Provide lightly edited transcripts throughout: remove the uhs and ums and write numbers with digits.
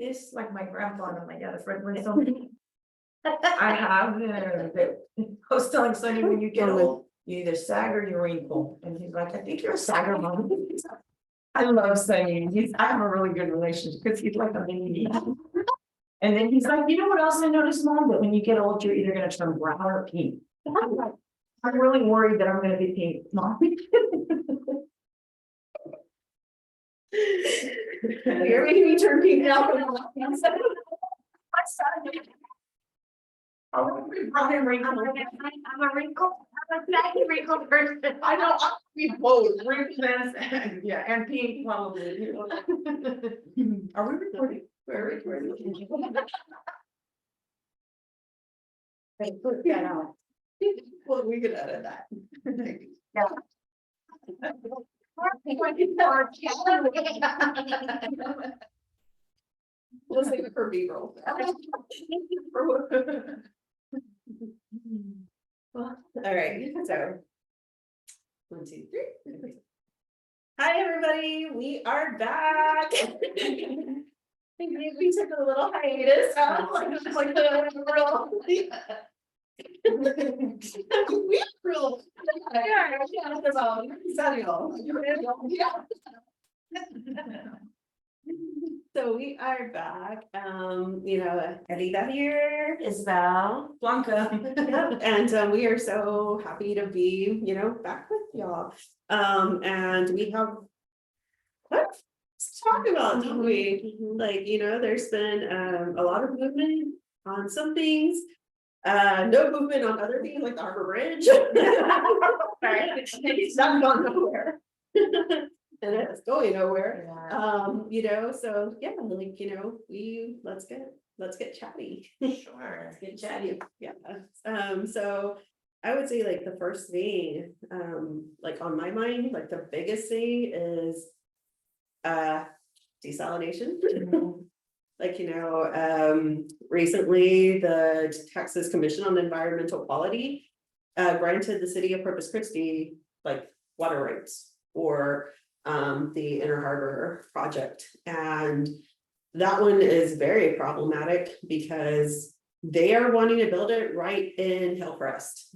It's like my grandfather and my dad, a friend, when something. I have, I was telling Sonny, when you get old, you either sag or you wrinkle, and he's like, I think you're a sagger, mom. I love Sonny, I have a really good relationship, because he's like a baby. And then he's like, you know what else I noticed, Mom, that when you get old, you're either gonna turn brown or pink. I'm like, I'm really worried that I'm gonna be pink, Mom. You're making me turn pink now. I want to be brown and wrinkled. I'm a wrinkle. I'm a saggy wrinkle person. I know, I'll be both wrinkles and, yeah, and pink probably. You know. Are we recording? We're recording. Wait, put that out. Well, we could edit that. Yeah. We'll save it for B-roll. All right, so 1, 2, 3. Hi, everybody. We are back. We took a little hiatus. Like the real. We real. Yeah. So we are back. Elida here, Isabel, Blanca, and we are so happy to be, back with y'all. And we have what to talk about, don't we? Like, there's been a lot of movement on some things, no movement on other things like the Harbor Bridge. It's not gone nowhere. And it's going nowhere. Yeah. So yeah, like, let's get chatty. Sure. Let's get chatty. Yeah. So I would say like the first thing, like on my mind, like the biggest thing is desalination. Like, recently the Texas Commission on Environmental Quality granted the city of Corpus Christi like water rights for the Inner Harbor project. And that one is very problematic because they are wanting to build it right in Hillcrest.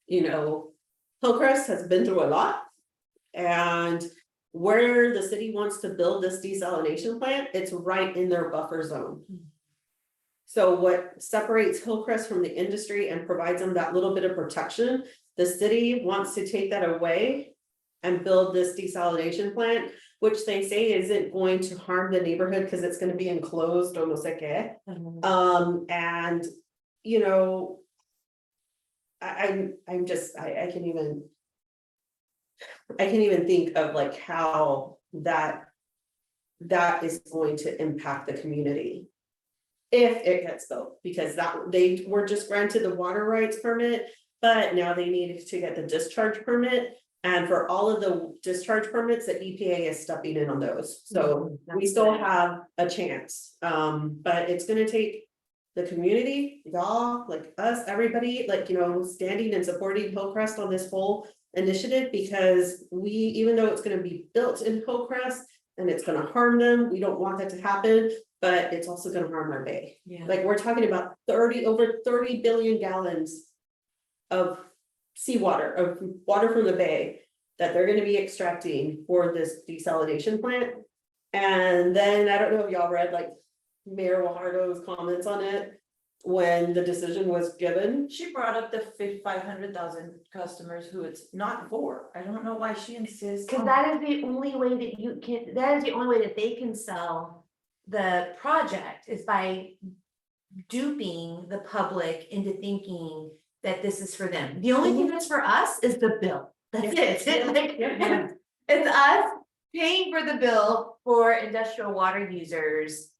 Hillcrest has been through a lot, and where the city wants to build this desalination plant, it's right in their buffer zone. So what separates Hillcrest from the industry and provides them that little bit of protection, the city wants to take that away and build this desalination plant, which they say isn't going to harm the neighborhood because it's going to be enclosed, no sé qué. And I can't even think of like how that is going to impact the community if it gets built, because they were just granted the water rights permit, but now they needed to get the discharge permit. And for all of the discharge permits, the EPA is stepping in on those. So we still have a chance. But it's gonna take the community, y'all, like us, everybody, like, standing and supporting Hillcrest on this whole initiative, because even though it's gonna be built in Hillcrest and it's gonna harm them, we don't want that to happen, but it's also gonna harm our bay. Yeah. Like we're talking about over 30 billion gallons of seawater, of water from the bay that they're going to be extracting for this desalination plant. And then I don't know if y'all read like Mayor Guajardo's comments on it when the decision was given. She brought up the 500,000 customers who it's not for. I don't know why she insists. Because that is the only way that you can, that is the only way that they can sell the project, is by duping the public into thinking that this is for them. The only thing that's for us is the bill. That's it. It's us paying for the bill for industrial water users.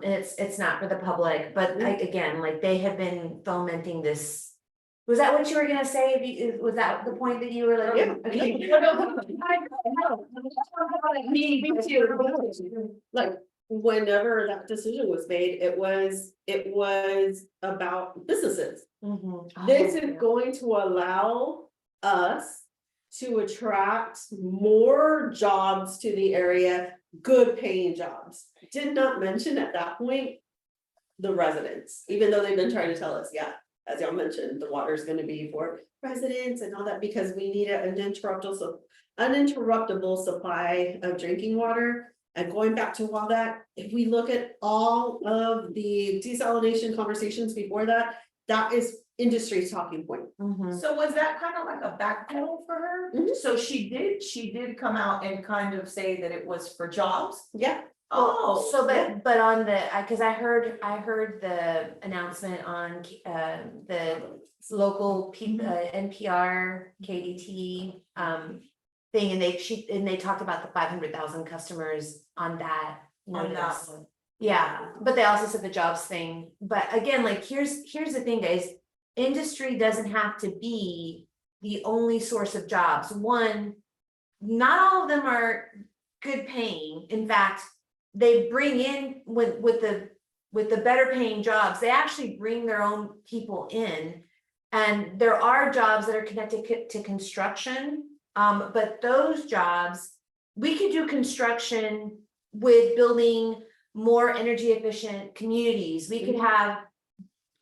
It's not for the public, but again, like they have been fomenting this. Was that what you were gonna say? Was that the point that you were like? Yeah. Okay. Me too. Like whenever that decision was made, it was about businesses. This is going to allow us to attract more jobs to the area good paying jobs. Did not mention at that point the residents, even though they've been trying to tell us, yeah, as y'all mentioned, the water is gonna be for residents and all that, because we need an uninterruptible supply of drinking water. And going back to all that, if we look at all of the desalination conversations before that, that is industry's talking point. So was that kind of like a backpedal for her? Mhm. So she did come out and kind of say that it was for jobs? Yeah, Oh, So, yeah. but on the, cause I heard the announcement on, the local NPR, KDT, thing, and they talked about the 500,000 customers on that on that notice. one. Yeah, but they also said the jobs thing, but again, like, here's the thing, guys. Industry doesn't have to be the only source of jobs. One, not all of them are good paying. In fact, they bring in with the better paying jobs, they actually bring their own people in. And there are jobs that are connected to construction, but those jobs, we could do construction with building more energy efficient communities. We could have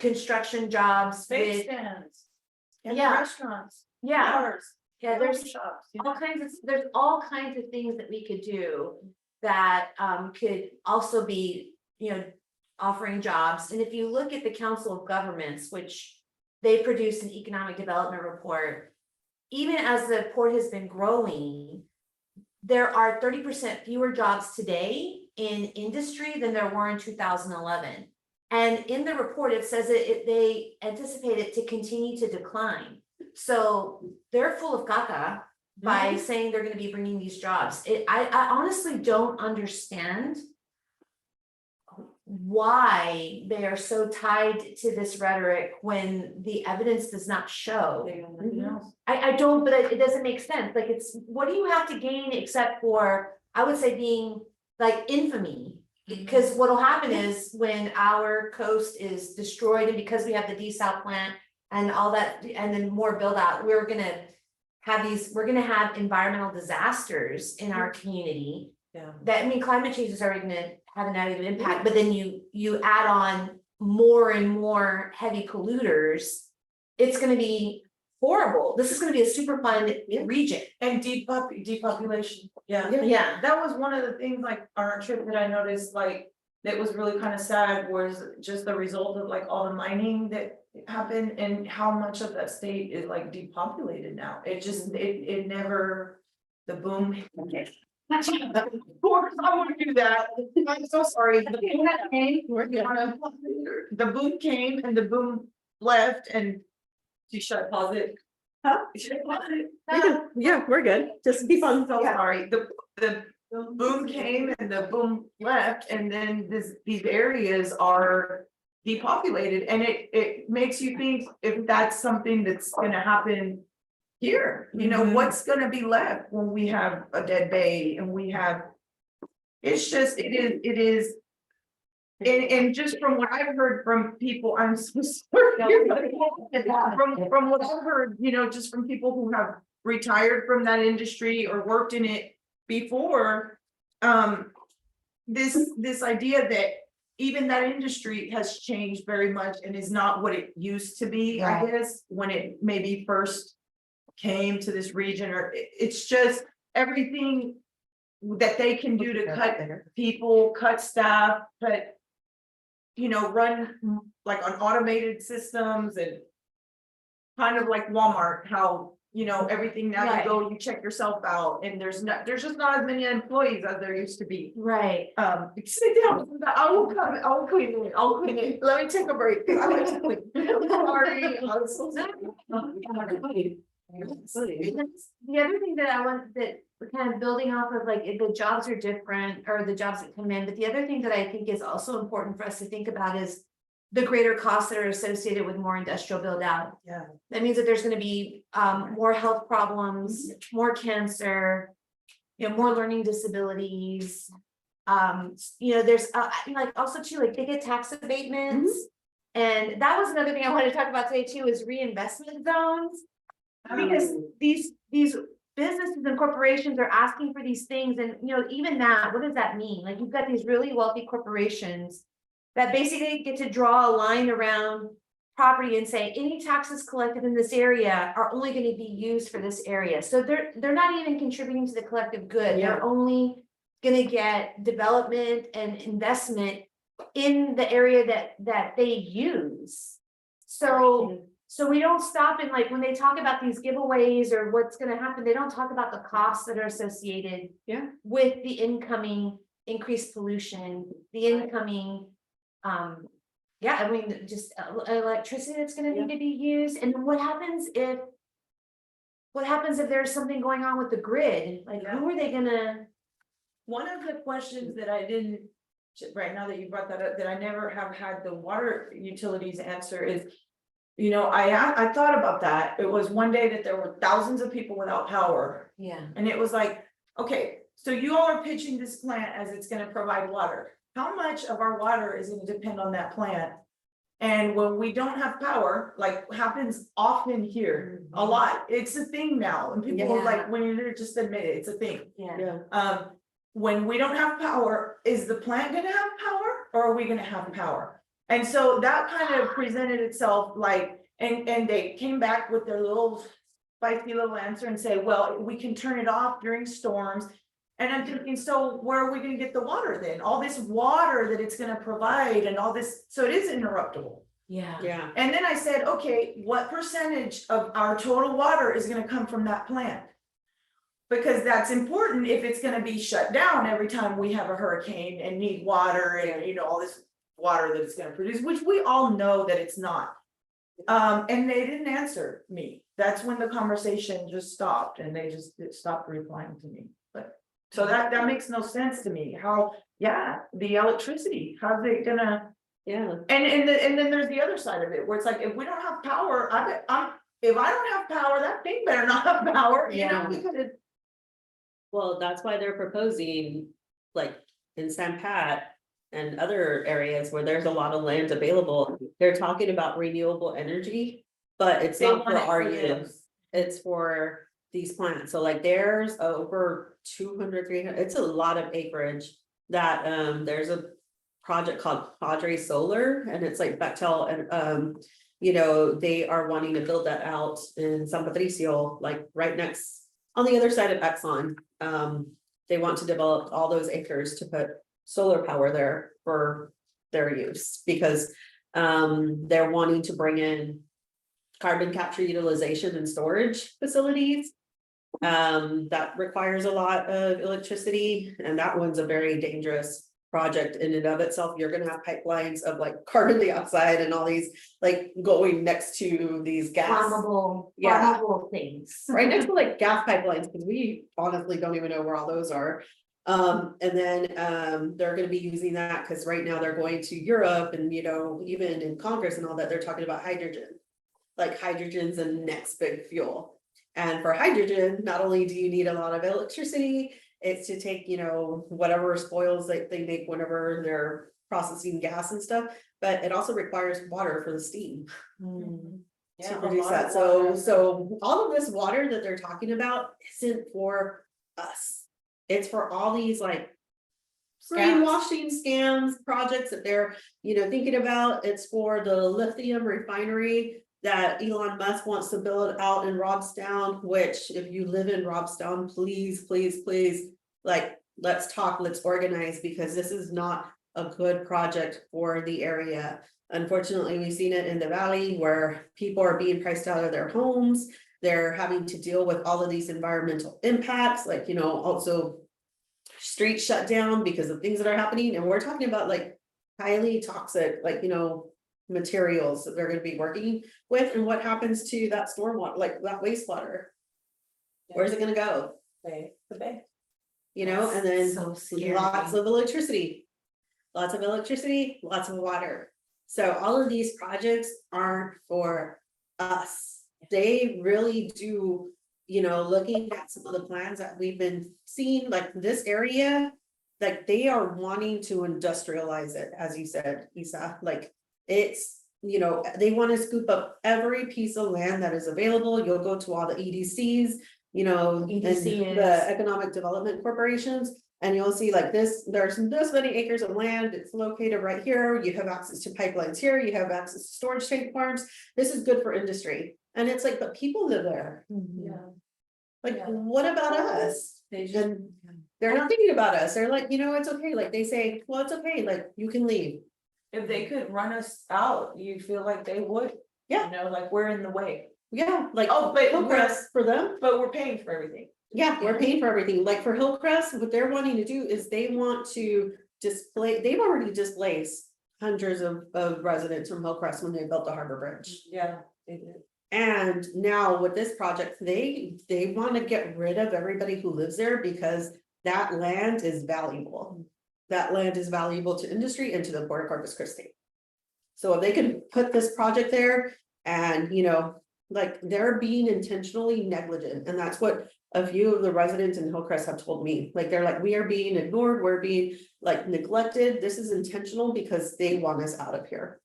construction jobs Bake with, stands. And Yeah. restaurants. yeah, Bars. yeah, there's coffee shops. there's all kinds of things that we could do that could also be, offering jobs. And if you look at the Council of Governments, which they produced an economic development report, even as the port has been growing, there are 30% fewer jobs today in industry than there were in 2011. And in the report, it says that they anticipate it to continue to decline. So they're full of caca by saying they're gonna be bringing these jobs. I honestly don't understand why they are so tied to this rhetoric when the evidence does not show. I don't, but it doesn't make sense. Like, it's, what do you have to gain except for, I would say, being like infamy? Because what'll happen is when our coast is destroyed, and because we have the desal plant and all that, and then more build out, we're gonna have environmental disasters in our community. Yeah. That, I mean, climate change is already gonna have a negative impact, but then you add on more and more heavy polluters, it's gonna be horrible. This is gonna be a super fun region. And depopulation, yeah. Yeah. That was one of the things, like, on our trip that I noticed, like, that was really kind of sad, was just the result of like all the mining that happened and how much of that state is like depopulated now. It just, it never, the boom. Of course, I want to do that. I'm so sorry. The boom came and the boom left, and should I pause it? Huh? Should I pause it? Yeah, we're good, just keep on. So sorry, the boom came and the boom left, and then these areas are depopulated, and it makes you think if that's something that's gonna happen here, what's gonna be left when we have a dead bay and we have. It's just, it is. And just from what I've heard from people, I'm so sorry. From what I've heard, just from people who have retired from that industry or worked in it before. This idea that even that industry has changed very much and is not what it used to be, I Right. guess, when it maybe first came to this region, or it's just everything that they can do to cut people, cut staff, but run like on automated systems, and kind of like Walmart, how everything now Right. you go, you check yourself out, and there's just not as many employees as there used to be. Right. Sit down, I will clean it, let me take a break. I like to clean. Sorry, I'm so sorry. The other thing that I want, that we're kind of building off of, like, if the jobs are different, or the jobs that come in, but the other thing that I think is also important for us to think about is the greater costs that are associated with more industrial build out. Yeah. That means that there's gonna be more health problems, more cancer, more learning disabilities. There's like also too, like, they get tax abatements. And that was another thing I wanted to talk about today too, is reinvestment zones. Because these businesses and corporations are asking for these things, and even that, what does that mean? Like, you've got these really wealthy corporations that basically get to draw a line around property and say any taxes collected in this area are only going to be used for this area. So they're not even contributing to the collective good. Yeah. They're only going to get development and investment in the area that they use. So we don't stop and, like, when they talk about these giveaways or what's going to happen, they don't talk about the costs that are associated Yeah. with the incoming increased pollution, the incoming, yeah, I mean, just electricity that's gonna need to be used, and then what happens if there's something going on with the grid, like, who are they gonna? One of the questions that I didn't, right now that you brought that up, that I never have had the water utilities answer is. I thought about that. It was one day that there were thousands of people without power. Yeah. And it was like, okay, so you all are pitching this plant as it's gonna provide water. How much of our water is gonna depend on that plant? And when we don't have power, like happens often here, a lot, it's a thing now, and people are like, when you're just admit it, it's a thing. Yeah. When we don't have power, is the plant gonna have power, or are we gonna have power? And so that kind of presented itself like, and they came back with their little spicy little answer and say, well, we can turn it off during storms. And I'm thinking, so where are we gonna get the water then? All this water that it's gonna provide and all this, so it is interruptible. Yeah. Yeah. And then I said, okay, what percentage of our total water is gonna come from that plant? Because that's important if it's gonna be shut down every time we have a hurricane and need water and all this water that it's gonna produce, which we all know that it's not. And they didn't answer me. That's when the conversation just stopped and they just stopped replying to me. But so that makes no sense to me. How, the electricity, how's it gonna? Yeah. And then there's the other side of it, where it's like, if we don't have power, if I don't have power, that thing better not have power, because it. Well, that's why they're proposing, like, in San Pat and other areas where there's a lot of land available, they're talking about renewable energy, but it's They not for want it our for them. use. It's for these plants. So like there's over 200, 300, it's a lot of acreage that, there's a project called Padre Solar, and it's like Bechtel, and, they are wanting to build that out in San Patricio, like right next, on the other side of Exxon. They want to develop all those acres to put solar power there for their use, because they're wanting to bring in carbon capture utilization and storage facilities. That requires a lot of electricity, and that one's a very dangerous project in and of itself. You're gonna have pipelines of like carbon dioxide and all these like going next to these gas. Flammable things. Right next to like gas pipelines, because we honestly don't even know where all those are. And then they're gonna be using that because right now they're going to Europe and even in Congress and all that, they're talking about hydrogen. Like hydrogen's the next big fuel. And for hydrogen, not only do you need a lot of electricity, it's to take, whatever spoils that they make whenever they're processing gas and stuff, but it also requires water for the steam. To produce that. So all of this water that they're talking about isn't for us. It's for all these like greenwashing scams projects that they're, thinking about. It's for the lithium refinery that Elon Musk wants to build out in Robstown, which if you live in Robstown, please, please, please, like, let's talk, let's organize, because this is not a good project for the area. Unfortunately, we've seen it in the valley where people are being priced out of their homes. They're having to deal with all of these environmental impacts, like, also streets shut down because of things that are happening. And we're talking about like highly toxic, like, materials that they're going to be working with. And what happens to that stormwater, like that wastewater? Where's it going to go? The bay. And then So scary. lots of electricity, lots of water. So all of these projects aren't for us. They really do, looking at some of the plans that we've been seeing, like this area, like they are wanting to industrialize it, as you said, Isa, like it's, they want to scoop up every piece of land that is available. You'll go to all the EDCs, you know, and EDC is- the Economic Development Corporations. And you'll see like this, there's this many acres of land, it's located right here, you have access to pipelines here, you have access to storage tank farms. This is good for industry, and it's like, but people live there, Yeah. like, Yeah. what about us? They just. And they're not thinking about us, they're like, you know, it's okay, like they say, well, it's okay, like you can leave. If they could run us out, you feel like they would. Yeah. You know, like we're in the way, Yeah, like, Oh, but Hillcrest for them, but we're paying for everything. yeah, we're paying for everything, like for Hillcrest, what they're wanting to do is they want to display, they've already displaced hundreds of residents from Hillcrest when they built the Harbor Bridge. Yeah, they did. And now with this project, they want to get rid of everybody who lives there because that land is valuable. That land is valuable to industry and to the Port of Corpus Christi. So if they can put this project there and, you know, like they're being intentionally negligent, and that's what a few of the residents in Hillcrest have told me. Like, they're like, we are being ignored, we're being like neglected. This is intentional because they want us out of here.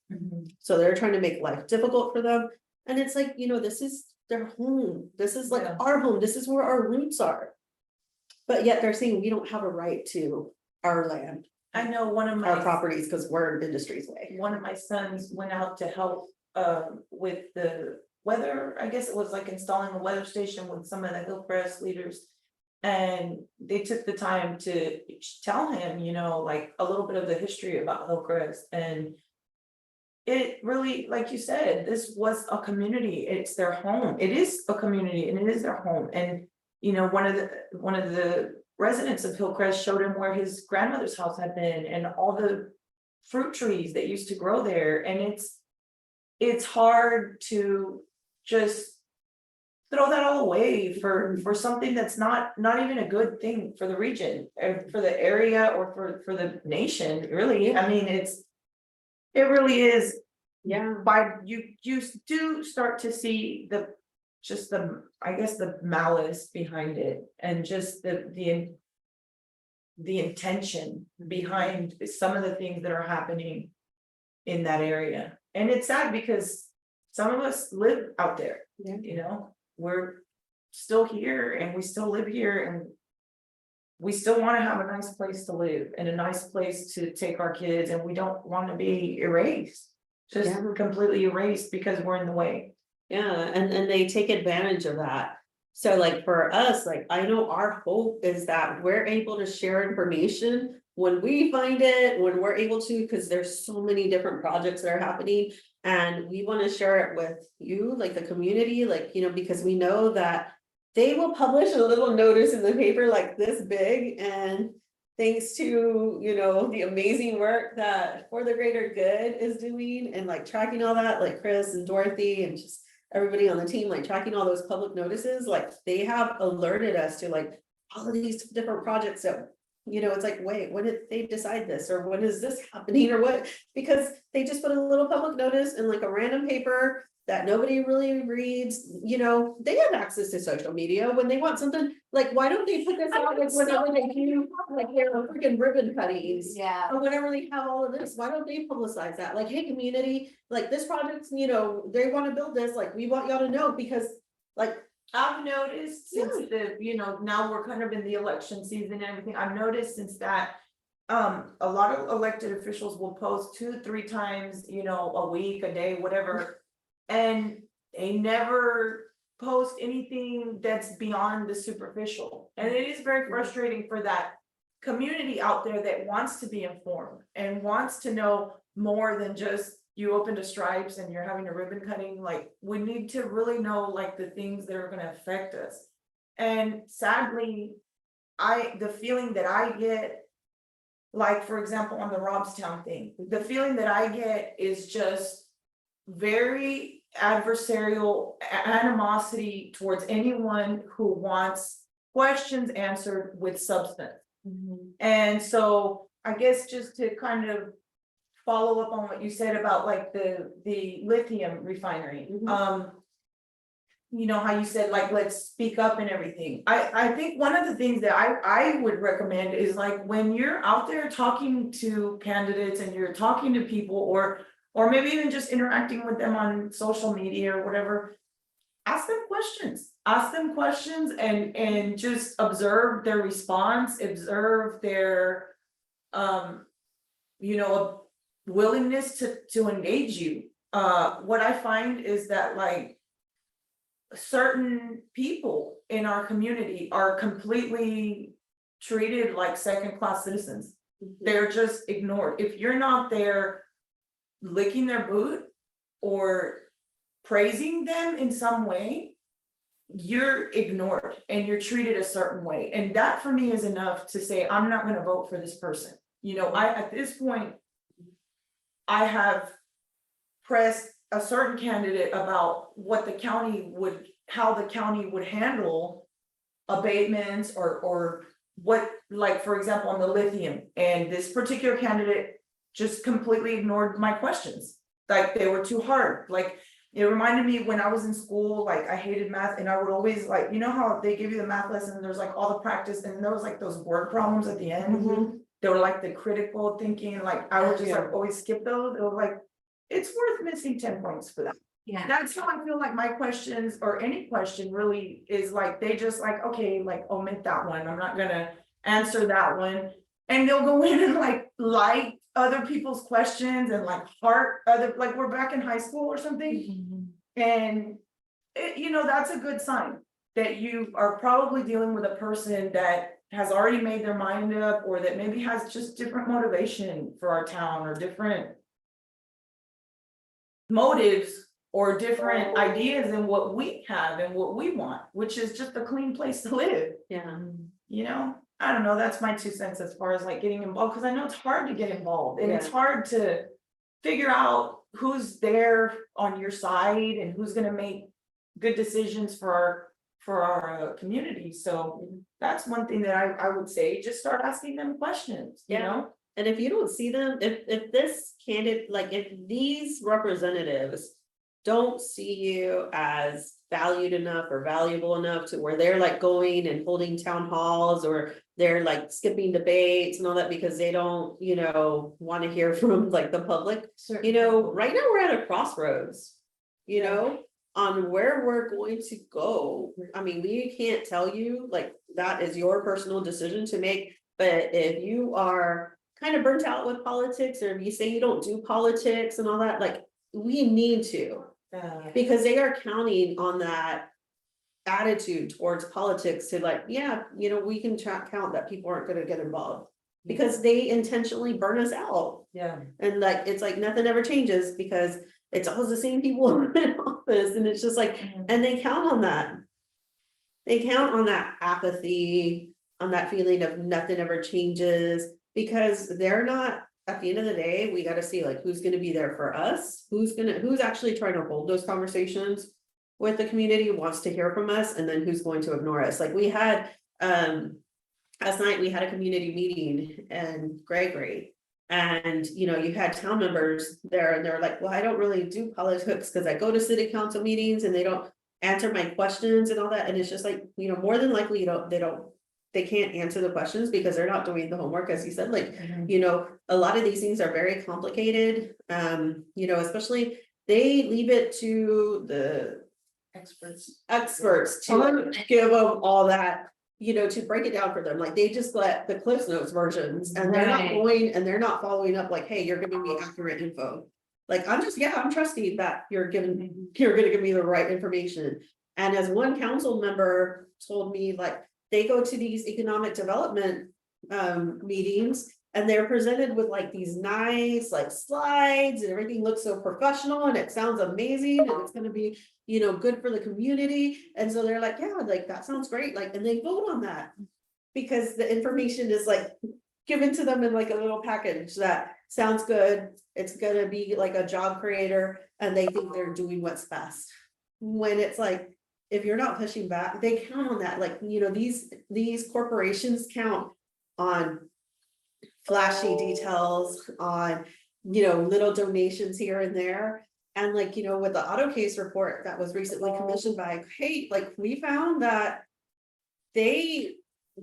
So they're trying to make life difficult for them. And it's like, you know, this is their home. This is like Yeah. our home. This is where our roots are. But yet they're saying we don't have a right to our land, I know one of our my, properties, because we're in industry's way. one of my sons went out to help with the weather, I guess it was like installing a weather station with some of the Hillcrest leaders. And they took the time to tell him, you know, like a little bit of the history about Hillcrest. And it really, like you said, this was a community, it's their home, it is a community and it is their home. And you know, one of the residents of Hillcrest showed him where his grandmother's house had been and all the fruit trees that used to grow there. And it's hard to just throw that all away for something that's not even a good thing for the region and for the area or for the nation, really. I mean, it really is. Yeah. By you do start to see I guess the malice behind it, and just the intention behind some of the things that are happening in that area. And it's sad because some of us live out there, Yeah. you know, we're still here and we still live here and we still want to have a nice place to live and a nice place to take our kids, and we don't want to be erased, just Yeah. completely erased because we're in the way. Yeah, and they take advantage of that. So like for us, like I know our hope is that we're able to share information when we find it, when we're able to, because there's so many different projects that are happening. And we want to share it with you, like the community, like, you know, because we know that they will publish a little notice in the paper like this big, and thanks to, you know, the amazing work that For the Greater Good is doing and like tracking all that, like Chris and Dorothy and just everybody on the team, like tracking all those public notices, like they have alerted us to like all of these different projects that, you know, it's like, wait, when did they decide this, or when is this happening, or what? Because they just put a little public notice in like a random paper that nobody really reads. You know, they have access to social media when they want something, like, why don't they put this out like whenever they do like their freaking ribbon cuttings? Yeah. Or whenever they have all of this, why don't they publicize that? Like, hey, community, like this project's, you know, they want to build this, like, we want y'all to know, because like, I've noticed since you know, now we're kind of in the election season and everything, I've noticed since that. A lot of elected officials will post 2-3 times, you know, a week, a day, whatever. And they never post anything that's beyond the superficial. And it is very frustrating for that community out there that wants to be informed and wants to know more than just you opened a Stripes and you're having a ribbon cutting. Like, we need to really know like the things that are going to affect us. And sadly, the feeling that I get, like, for example, on the Robstown thing, the feeling that I get is just very adversarial animosity towards anyone who wants questions answered with substance. And so I guess just to kind of follow up on what you said about like the lithium refinery. You know how you said like, let's speak up and everything. I think one of the things that I would recommend is like when you're out there talking to candidates and you're talking to people, or maybe even just interacting with them on social media or whatever, ask them questions. ask them questions and just observe their response, observe their. You know, willingness to engage you. What I find is that like. Certain people in our community are completely treated like second-class citizens. They're just ignored. If you're not there licking their boot or praising them in some way, you're ignored and you're treated a certain way. And that for me is enough to say, I'm not gonna vote for this person. You know, at this point, I have pressed a certain candidate about what the county would, how the county would handle abatements or what, like, for example, on the lithium, and this particular candidate just completely ignored my questions. Like they were too hard. Like it reminded me when I was in school, like I hated math and I would always like, you know how they give you the math lesson and there's like all the practice and there was like those word problems at the end. They were like the critical thinking, like I would just like always skip those. It was like, it's worth missing 10 points for that. Yeah. That's how I feel like my questions or any question really is like, they just like, okay, like omit that one. I'm not gonna answer that one. And they'll go in and like other people's questions and like heart other, like we're back in high school or something. And it, you know, that's a good sign that you are probably dealing with a person that has already made their mind up or that maybe has just different motivation for our town or different motives or different ideas than what we have and what we want, which is just a clean place to live. Yeah. You know, I don't know, that's my 2 cents as far as like getting involved, because I know it's hard to get involved and it's hard to figure out who's there on your side and who's gonna make good decisions for our community. So that's one thing that I would say, just start asking them questions, you Yeah. know? And if you don't see them, if this candidate, like if these representatives don't see you as valued enough or valuable enough to where they're like going and holding town halls or they're like skipping debates and all that because they don't, you know, want to hear from like the public, you know, right now we're at a crossroads, you know, on where we're going to go. I mean, we can't tell you, like, that is your personal decision to make, but if you are kind of burnt out with politics, or if you say you don't do politics and all that, like, we need to, because they are counting on that attitude towards politics to like, yeah, you know, we can count that people aren't gonna get involved. Because they intentionally burn us out. Yeah. And like, it's like nothing ever changes because it's always the same people in office and it's just like, and they count on that. They count on that apathy, on that feeling of nothing ever changes, because they're not, at the end of the day, we gotta see like who's gonna be there for us, who's actually trying to hold those conversations with the community, wants to hear from us, and then who's going to ignore us. Like we had, last night we had a community meeting in Gregory. And, you know, you had town members there and they're like, well, I don't really do politics because I go to city council meetings and they don't answer my questions and all that. And it's just like, you know, more than likely, they can't answer the questions because they're not doing the homework, as you said, like, you know, a lot of these things are very complicated. You know, especially they leave it to the experts to give them all that, you know, to break it down for them. Like they just let the Cliff Notes versions and they're not going and they're not following up like, hey, you're giving me accurate info. Like I'm trusting that you're gonna give me the right information. And as one council member told me, like they go to these economic development meetings and they're presented with like these nice like slides and everything looks so professional and it sounds amazing and it's gonna be, you know, good for the community. And so they're like, yeah, like that sounds great. Like, and they vote on that because the information is like given to them in like a little package that sounds good. It's gonna be like a job creator and they think they're doing what's best. When it's like, if you're not pushing back, they count on that. Like, you know, these corporations count on flashy details, on, you know, little donations here and there. And like, you know, with the auto case report that was recently commissioned by Kate, like we found that they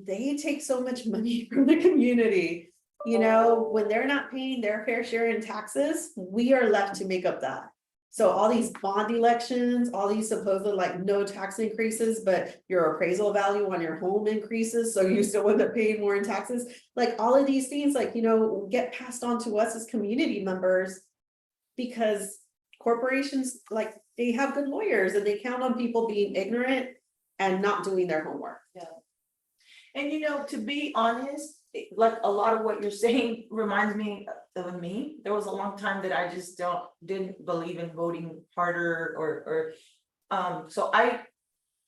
take so much money from the community, you know, when they're not paying their fair share in taxes, we are left to make up that. So all these bond elections, all these supposed like no tax increases, but your appraisal value on your home increases, so you still end up paying more in taxes. Like all of these things, like, get passed on to us as community members. Because corporations, like, they have good lawyers and they count on people being ignorant and not doing their homework. And to be honest, like a lot of what you're saying reminds me of me. There was a long time that I just didn't believe in voting harder or so I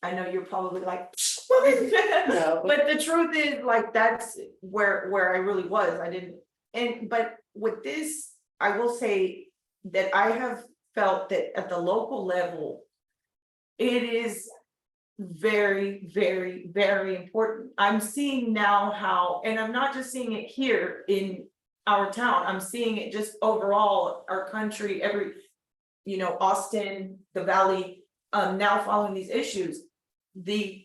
know you're probably like, No. but the truth is like, that's where I really was. I didn't, but with this, I will say that I have felt that at the local level, it is very, very, very important. I'm seeing now how, and I'm not just seeing it here in our town, I'm seeing it just overall, our country, Austin, the Valley, now following these issues. The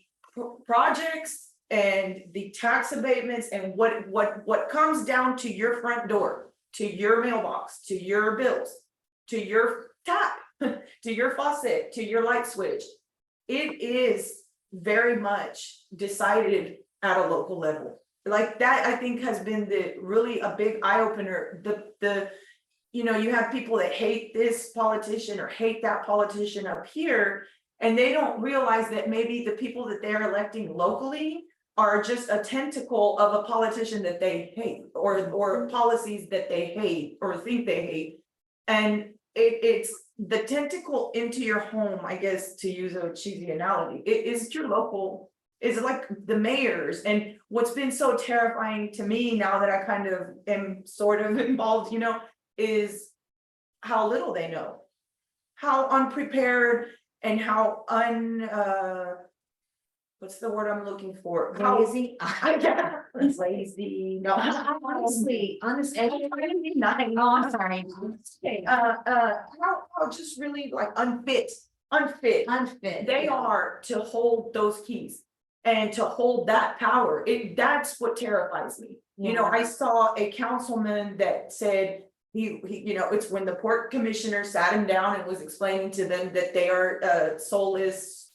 projects and the tax abatements and what comes down to your front door, to your mailbox, to your bills, to your tap, to your faucet, to your light switch. It is very much decided at a local level. Like that, I think has been really a big eye opener. You have people that hate this politician or hate that politician up here, and they don't realize that maybe the people that they're electing locally are just a tentacle of a politician that they hate, or policies that they hate or think they hate. And it's the tentacle into your home, I guess, to use a cheesy analogy. It is your local, is like the mayors. And what's been so terrifying to me now that I kind of am sort of involved, is how little they know, how unprepared, and how what's the word I'm looking for? Lazy. It's lazy. No, Honestly, nothing. oh, I'm sorry. How just really like unfit. Unfit. They are to hold those keys and to hold that power. That's what terrifies me. I saw a councilman that said he it's when the port commissioner sat him down and was explaining to them that they are soulless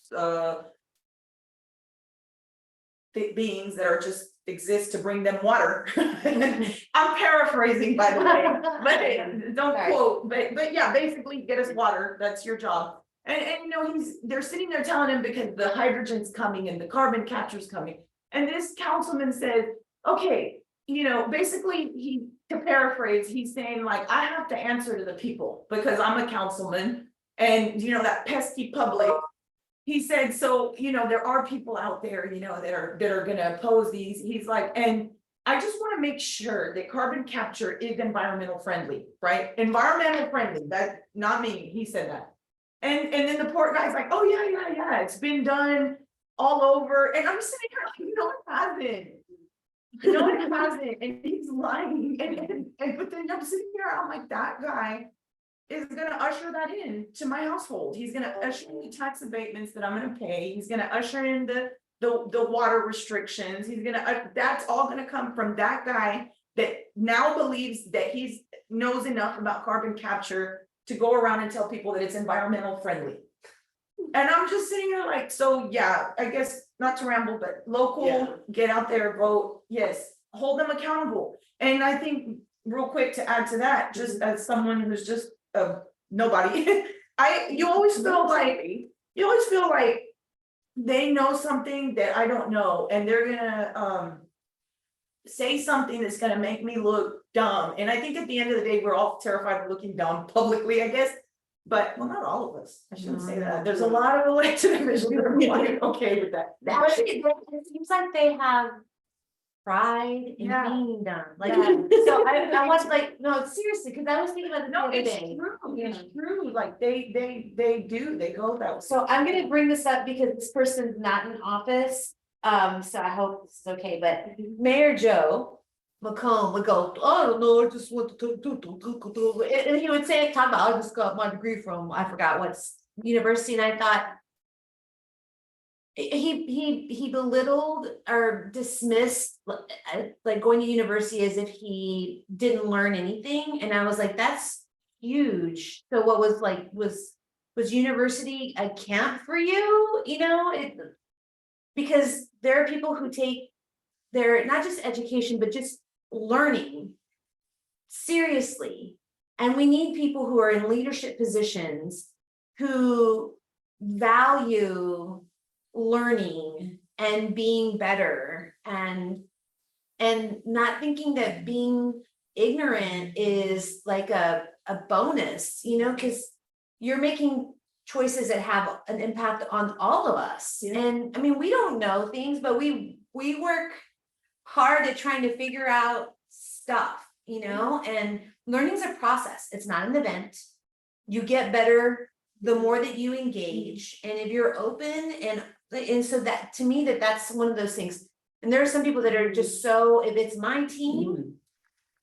beings that are just exist to bring them water. I'm paraphrasing, by the way, but don't quote, but yeah, basically get us water, that's your job. And they're sitting there telling him because the hydrogen's coming and the carbon capture's coming. And this councilman said, okay, basically to paraphrase, he's saying like, I have to answer to the people because I'm a councilman and that pesky public. He said, so, there are people out there, that are gonna oppose these. He's like, and I just want to make sure that carbon capture is environmental friendly, right? Environmental friendly, that not me, he said that. And then the poor guy's like, oh yeah, it's been done all over. And I'm sitting here like, it hasn't. And he's lying. And but then I'm sitting here, I'm like, that guy is gonna usher that in to my household. He's gonna usher in the tax abatements that I'm gonna pay. He's gonna usher in the water restrictions. He's gonna that's all gonna come from that guy that now believes that he knows enough about carbon capture to go around and tell people that it's environmental friendly. And I'm just sitting here like, so yeah, I guess not to ramble, but local, get out there, vote, yes, hold them accountable. And I think real quick to add to that, just as someone who's just nobody, you always feel like they know something that I don't know, and they're gonna say something that's gonna make me look dumb. And I think at the end of the day, we're all terrified of looking dumb publicly, I guess. But well, not all of us. I shouldn't say that. There's a lot of elected officials that are like okay with that. Actually, it seems like they have pride in being done. Like, so I was like, no, seriously, because I was thinking about it the other day. It's true. Like they go that way. So I'm gonna bring this up because this person's not in office. So I hope this is okay, but Mayor Joe McComb would go, I don't know, I just want to, and he would say, talk about, I just got my degree from, I forgot what's university, and I thought, he belittled or dismissed like going to university as if he didn't learn anything, and I was like, that's huge. So what was like, was university a camp for you, you know, because there are people who take their, not just education, but just learning seriously. And we need people who are in leadership positions who value learning and being better and not thinking that being ignorant is like a bonus, you know, because you're making choices that have an impact on all of us. Yeah. And I mean, we don't know things, but we work hard at trying to figure out stuff, you know, and learning's a process. It's not an event. You get better the more that you engage, and if you're open and so that, to me, that's one of those things. And there are some people that are just so, if it's my team,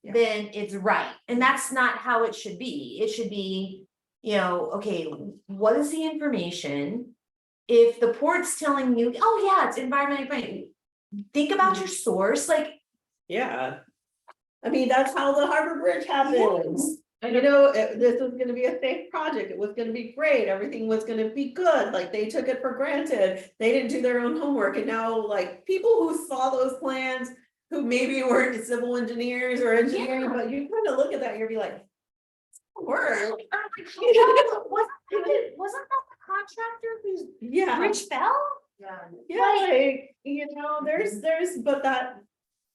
Yeah. then it's right. And that's not how it should be. It should be, you know, okay, what is the information? If the port's telling you, oh yeah, it's environmentally friendly, think about your source, like, Yeah. I mean, that's how the Harbor Bridge happens. You know, this was gonna be a safe project, it was gonna be great, everything was gonna be good, like, they took it for granted. They didn't do their own homework, and now, like, people who saw those plans, who maybe weren't civil engineers or engineering, Yeah. but you kind of look at that and you'll be like, work. Wasn't that the contractor whose Yeah, bridge fell? yeah, like, you know, there's, but that.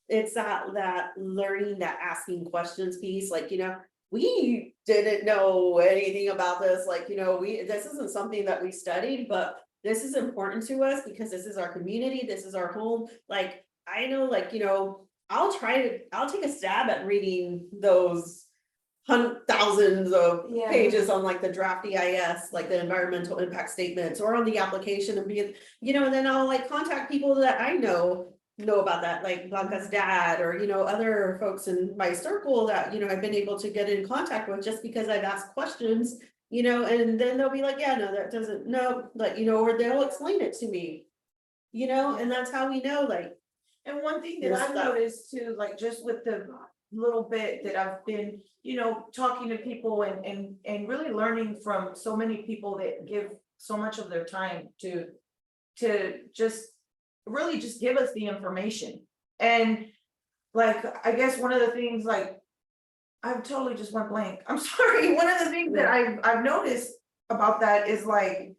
It's that learning, that asking questions piece, like, you know, we didn't know anything about this, like, you know, this isn't something that we studied, but. This is important to us because this is our community, this is our home, like, I know, like, you know, I'll take a stab at reading those. Thousands of Yeah. pages on like the draft EIS, like the environmental impact statements, or on the application, and be, you know, and then I'll like contact people that I know about that, like Blanca's dad, or, you know, other folks in my circle that, you know, I've been able to get in contact with just because I've asked questions, you know, and then they'll be like, yeah, no, that doesn't, no, like, you know, or they'll explain it to me. You know, and that's how we know, like. And one thing that There's I've stuff. noticed too, like just with the little bit that I've been, you know, talking to people and really learning from so many people that give so much of their time to just really just give us the information. And like, I guess one of the things, like, I've totally just went blank. I'm sorry. One of the things that I've noticed about that is like,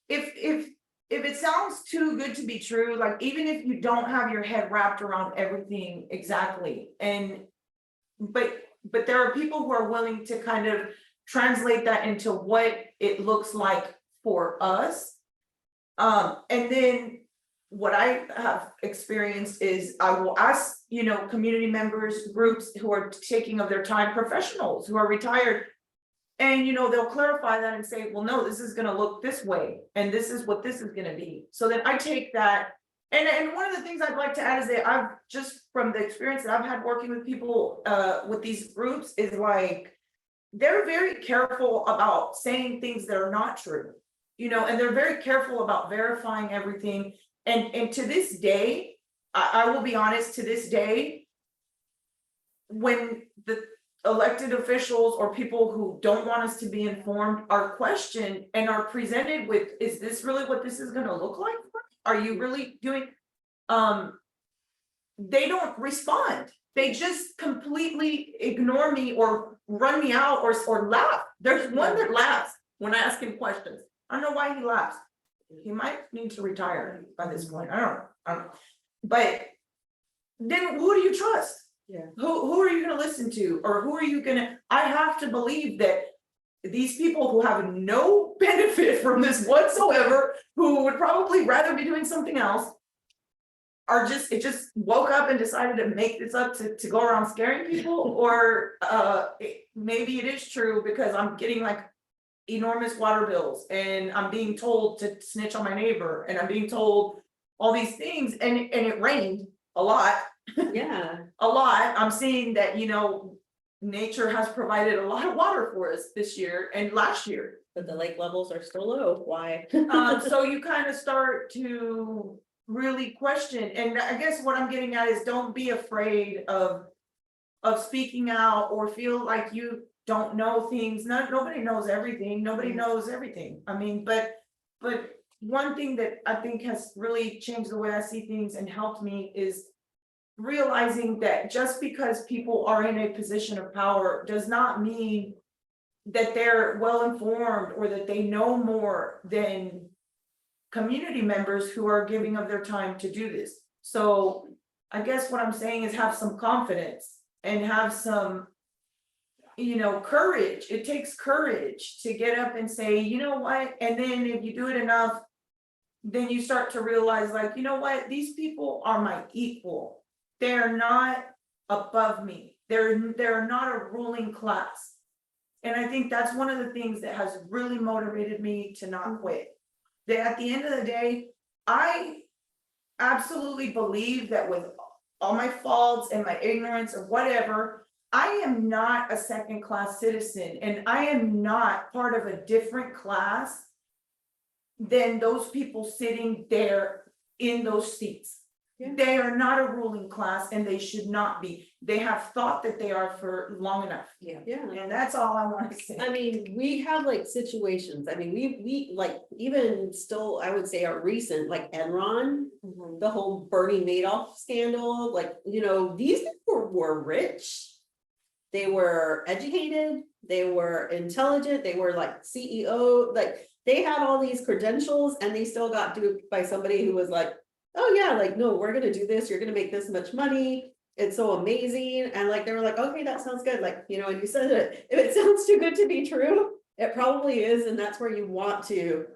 if it sounds too good to be true, like even if you don't have your head wrapped around everything exactly, but there are people who are willing to kind of translate that into what it looks like for us. And then what I have experienced is I will ask, you know, community members, groups who are taking of their time, professionals who are retired. And, you know, they'll clarify that and say, well, no, this is gonna look this way, and this is what this is gonna be. So then I take that. And one of the things I'd like to add is that I've just, from the experience that I've had working with people, with these groups, is like, they're very careful about saying things that are not true. You know, and they're very careful about verifying everything. And to this day, I will be honest, to this day, when the elected officials or people who don't want us to be informed are questioned and are presented with, is this really what this is gonna look like? Are you really doing? They don't respond. They just completely ignore me or run me out or laugh. There's one that laughs when I ask him questions. I don't know why he laughs. He might need to retire by this point. I don't know. But then who do you trust? Yeah. Who are you gonna listen to? Or who are you gonna, I have to believe that these people who have no benefit from this whatsoever, who would probably rather be doing something else, are just, it just woke up and decided to make this up to go around scaring people, or maybe it is true because I'm getting like enormous water bills and I'm being told to snitch on my neighbor and I'm being told all these things, and it rained a lot. Yeah. A lot. I'm seeing that, you know, nature has provided a lot of water for us this year and last year. But the lake levels are still low, why? So you kind of start to really question, and I guess what I'm getting at is don't be afraid of of speaking out or feel like you don't know things. Nobody knows everything. Nobody knows everything. I mean, but one thing that I think has really changed the way I see things and helped me is realizing that just because people are in a position of power does not mean that they're well informed or that they know more than community members who are giving of their time to do this. So I guess what I'm saying is have some confidence and have some, courage. It takes courage to get up and say, you know what, and then if you do it enough, then you start to realize, like, you know what, these people are my equal. They're not above me. They're not a ruling class. And I think that's one of the things that has really motivated me to not quit. That at the end of the day, I absolutely believe that with all my faults and my ignorance or whatever, I am not a second class citizen and I am not part of a different class than those people sitting there in those seats. Yeah. They are not a ruling class and they should not be. They have thought that they are for long enough. Yeah. And that's all I want to say. I mean, we have like situations, I mean, we like, even still, I would say are recent, like Enron, the whole Bernie Madoff scandal, like, these people were rich. They were educated, they were intelligent, they were like CEO, like, they had all these credentials and they still got duped by somebody who was like, oh yeah, like, no, we're gonna do this, you're gonna make this much money. It's so amazing. And like, they were like, okay, that sounds good. Like, and you said it, if it sounds too good to be true, it probably is. And that's where you want to,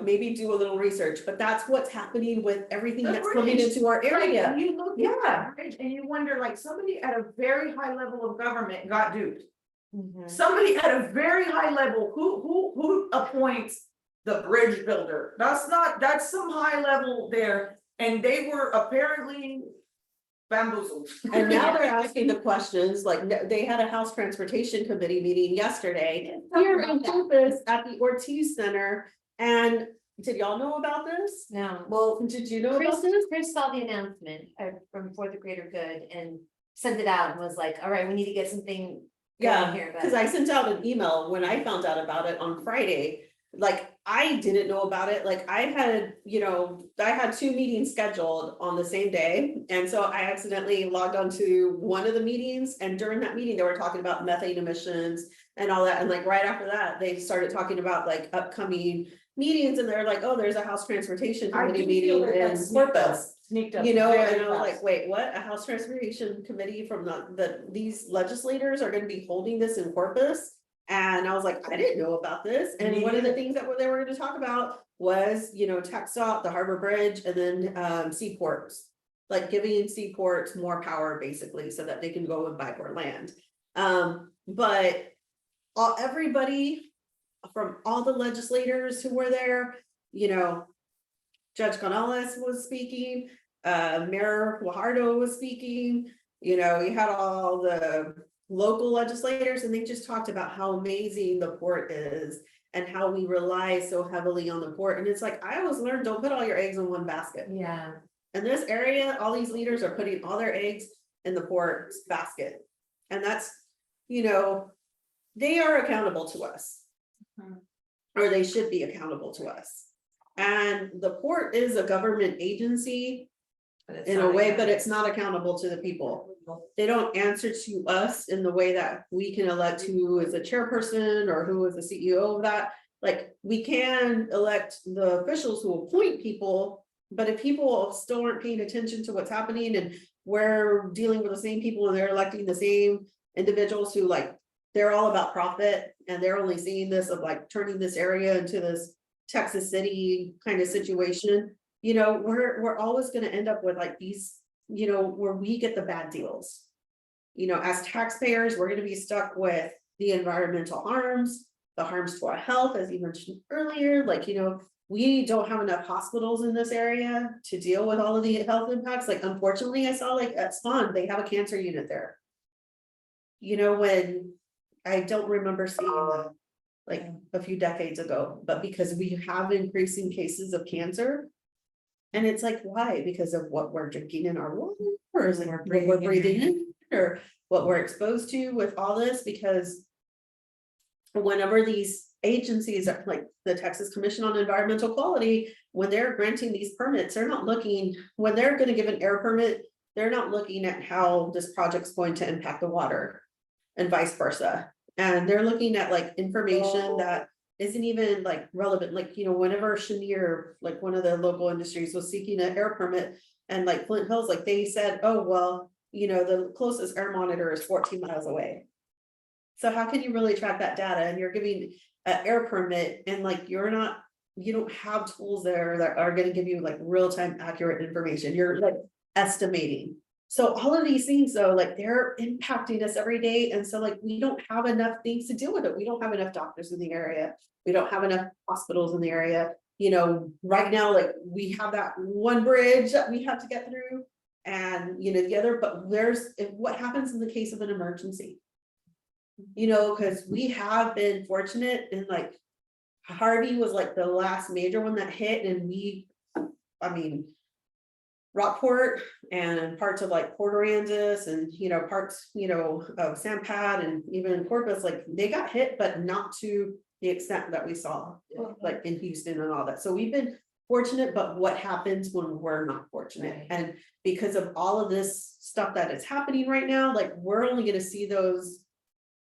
maybe do a little research, but that's what's happening with everything that's coming into our area. Like, you look at that, right, and you wonder, like, somebody at a very high level of government got duped. Somebody at a very high level, who appoints the bridge builder? That's some high level there, and they were apparently bamboozled. And now they're asking the questions, like, they had a House Transportation Committee meeting yesterday here in campus at the Ortiz Center. And did y'all know about this? No. Well, did you know about this? Chris saw the announcement from For the Greater Good and sent it out and was like, all right, we need to get something. Yeah, here, because I sent out an email when I found out about it on Friday. Like, I didn't know about it. Like, I had 2 meetings scheduled on the same day. And so I accidentally logged onto one of the meetings. And during that meeting, they were talking about methane emissions and all that. And like, right after that, they started talking about like upcoming meetings. And they're like, oh, there's a House Transportation Committee meeting in Corpus. Sneaked up. And I very was fast. like, wait, what? A House Transportation Committee from these legislators are gonna be holding this in Corpus? And I was like, I didn't know about this. And one of the things that they were gonna talk about was, Tech Stop, the Harbor Bridge, and then seaports. Like giving seaports more power basically, so that they can go and buy more land. But everybody from all the legislators who were there, Judge Canales was speaking, Mayor Guajardo was speaking, you had all the local legislators, and they just talked about how amazing the port is and how we rely so heavily on the port. And it's like, I always learned, don't put all your eggs in one basket. Yeah. In this area, all these leaders are putting all their eggs in the port basket. And that's, they are accountable to us. Or they should be accountable to us. And the port is a government agency in a way, but it's not accountable to the people. They don't answer to us in the way that we can elect who is a chairperson or who is the CEO of that. Like, we can elect the officials who appoint people, but if people still aren't paying attention to what's happening and we're dealing with the same people and they're electing the same individuals who, like, they're all about profit and they're only seeing this of like turning this area into this Texas City kind of situation, we're always going to end up with like these, where we get the bad deals. As taxpayers, we're going to be stuck with the environmental harms, the harms to our health, as you mentioned earlier. Like, we don't have enough hospitals in this area to deal with all of the health impacts. Like, unfortunately, I saw like at Spawn, they have a cancer unit there. When I don't remember seeing that like a few decades ago, but because we have increasing cases of cancer. And it's like, why? Because of what we're drinking in our water, or is it what we're breathing in? or what we're exposed to with all this, because whenever these agencies are like the Texas Commission on Environmental Quality, when they're granting these permits, they're not looking, when they're gonna give an air permit, they're not looking at how this project's going to impact the water and vice versa. And they're looking at like information that isn't even like relevant, like, you know, whenever Chenier, like one of the local industries was seeking an air permit, and like Flint Hills, like they said, oh, well, you know, the closest air monitor is 14 miles away. So how can you really track that data, and you're giving an air permit and like you don't have tools there that are gonna give you like real-time accurate information, you're like estimating. So all of these things though, like they're impacting us every day, and so like we don't have enough things to deal with it. We don't have enough doctors in the area, we don't have enough hospitals in the area. You know, right now, like we have that one bridge that we have to get through, and you know, the other, but what happens in the case of an emergency? You know, because we have been fortunate, and like Harvey was like the last major one that hit, and I mean, Rockport and parts of like Port Aransas and, you know, parts, you know, of San Pat and even Corpus, like they got hit, but not to the extent that we saw, like in Houston and all that. So we've been fortunate, but what happens when we're not fortunate? Right. And because of all of this stuff that is happening right now, like we're only gonna see those,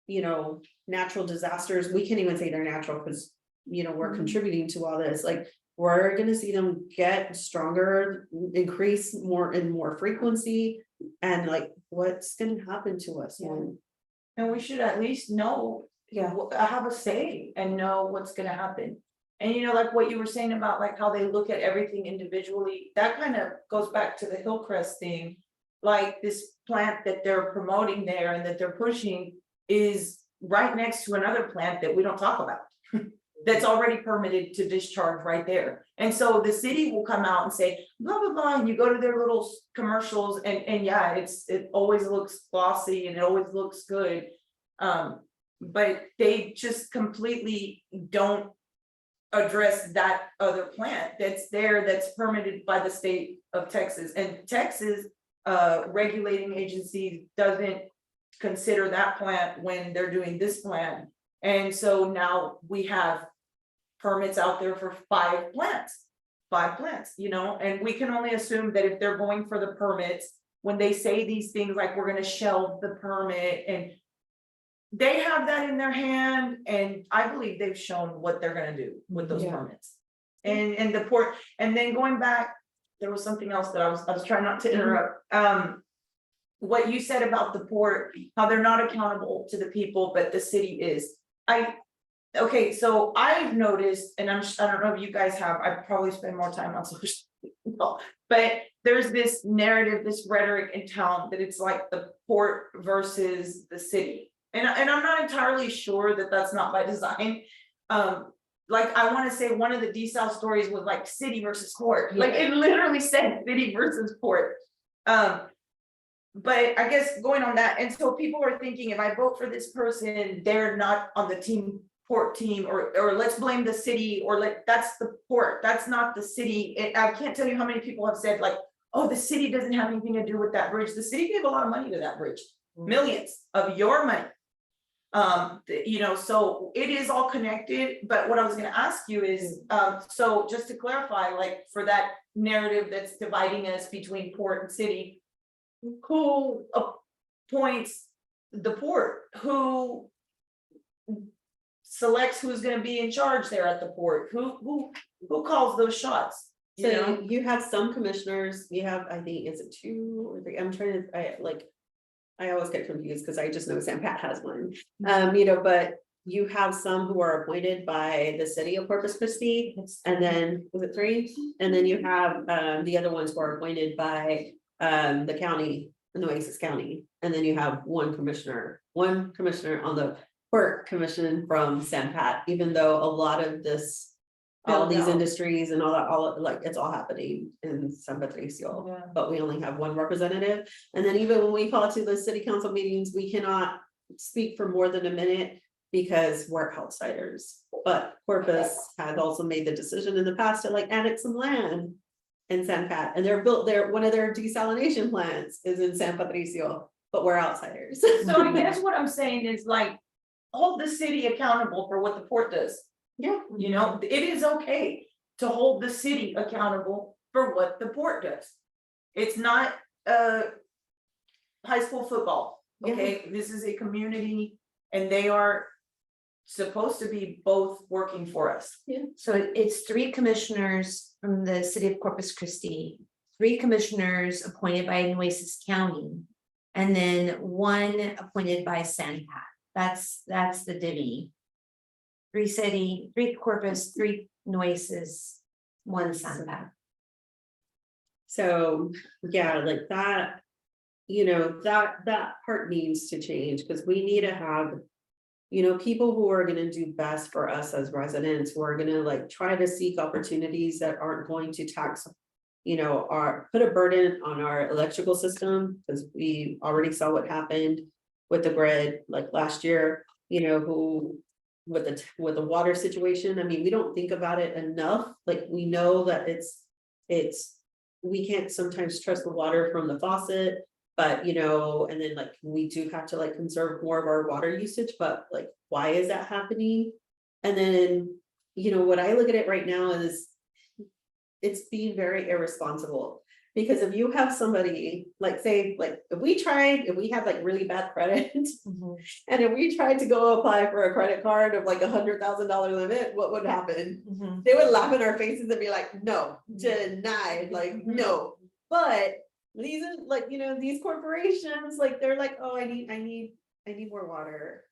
you know, natural disasters. We can't even say they're natural because, you know, we're contributing to all this. Like we're gonna see them get stronger, increase more and more frequency, and like what's gonna happen to us when, And we should at least know, have a say and know what's gonna happen. And you know, like what you were saying about like how they look at everything individually, that kind of goes back to the Hillcrest thing. Like this plant that they're promoting there and that they're pushing is right next to another plant that we don't talk about. That's already permitted to discharge right there. And so the city will come out and say, blah, blah, blah, and you go to their little commercials and yeah, it always looks glossy and it always looks good. But they just completely don't address that other plant that's there, that's permitted by the state of Texas. And Texas regulating agency doesn't consider that plant when they're doing this plant. And so now we have permits out there for five plants, you know, and we can only assume that if they're going for the permits, when they say these things like we're going to shelve the permit, and they have that in their hand, and I believe they've shown what they're going to do with those permits. And the port, and then going back, there was something else that I was trying not to interrupt. What you said about the port, how they're not accountable to the people, but the city is. Okay, so I've noticed, and I don't know if you guys have, I probably spend more time on social media, but there's this narrative, this rhetoric in town that it's like the port versus the city. And I'm not entirely sure that that's not by design. Like I want to say one of the desal stories was like city versus port, like it literally said city versus port. But I guess going on that, and so people were thinking, if I vote for this person, they're not on the port team, or let's blame the city, or that's the port, that's not the city. I can't tell you how many people have said like, oh, the city doesn't have anything to do with that bridge. The city gave a lot of money to that bridge, millions of your money. You know, so it is all connected. But what I was going to ask you is, so just to clarify, like for that narrative that's dividing us between port and city, who appoints the port? Who selects who's going to be in charge there at the port? Who calls those shots? You know, you have some commissioners, you have, I think, is it 2 or 3? I'm trying to, I always get confused because I just know San Pat has one. You know, but you have some who are appointed by the city of Corpus Christi, and then was it 3? And then you have the other ones who are appointed by the county, in the Oasis County, and then you have one commissioner on the port commission from San Pat, even though a lot of this, all of these industries and all that, like it's all happening in San Patricio, but we only have one representative. And then even when we call to the city council meetings, we cannot speak for more than a minute because we're outsiders. But Corpus has also made the decision in the past to like annex some land in San Pat, and one of their desalination plants is in San Patricio, but we're outsiders. So I guess what I'm saying is like, hold the city accountable for what the port does. Yeah. You know, it is okay to hold the city accountable for what the port does. It's not high school football, okay? This is a community and they are supposed to be both working for us. So it's 3 commissioners from the city of Corpus Christi, 3 commissioners appointed by Nueces County, and then 1 appointed by Sandpat. That's the divvy. 3 city, 3 Corpus, 3 Nueces, 1 Sandpat. So, yeah, like that, that part needs to change, because we need to have, people who are gonna do best for us as residents, who are gonna like try to seek opportunities that aren't going to tax, put a burden on our electrical system, because we already saw what happened with the grid, like last year, who with the water situation. I mean, we don't think about it enough. Like, we know that we can't sometimes trust the water from the faucet, but and then like we do have to like conserve more of our water usage, but like, why is that happening? And then, what I look at it right now is it's being very irresponsible. Because if you have somebody, like, say, like, if we had like really bad credit, and if we tried to go apply for a credit card of like $100,000 limit, what would happen? They would laugh in our faces and be like, no, denied, like, no. But these are like, these corporations, like, they're like, oh, I need more water.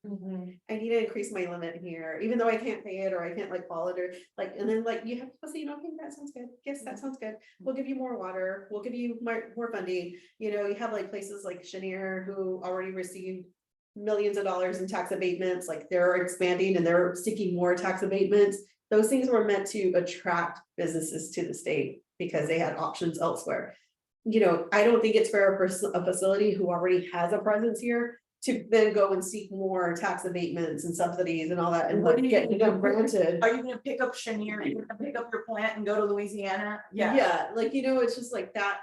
I need to increase my limit here, even though I can't pay it, or I can't like follow it, or like, and then like you have people saying, okay, that sounds good. Yes, that sounds good. We'll give you more water. We'll give you more funding. You have like places like Cheniere who already received millions of dollars in tax abatements, like they're expanding and they're seeking more tax abatements. Those things were meant to attract businesses to the state because they had options elsewhere. I don't think it's fair for a facility who already has a presence here to then go and seek more tax abatements and subsidies and all that, and What like are you get gonna them do? granted. Are you gonna pick up Cheniere, are you gonna pick up your plant and go to Louisiana? Yeah, like, it's just like that,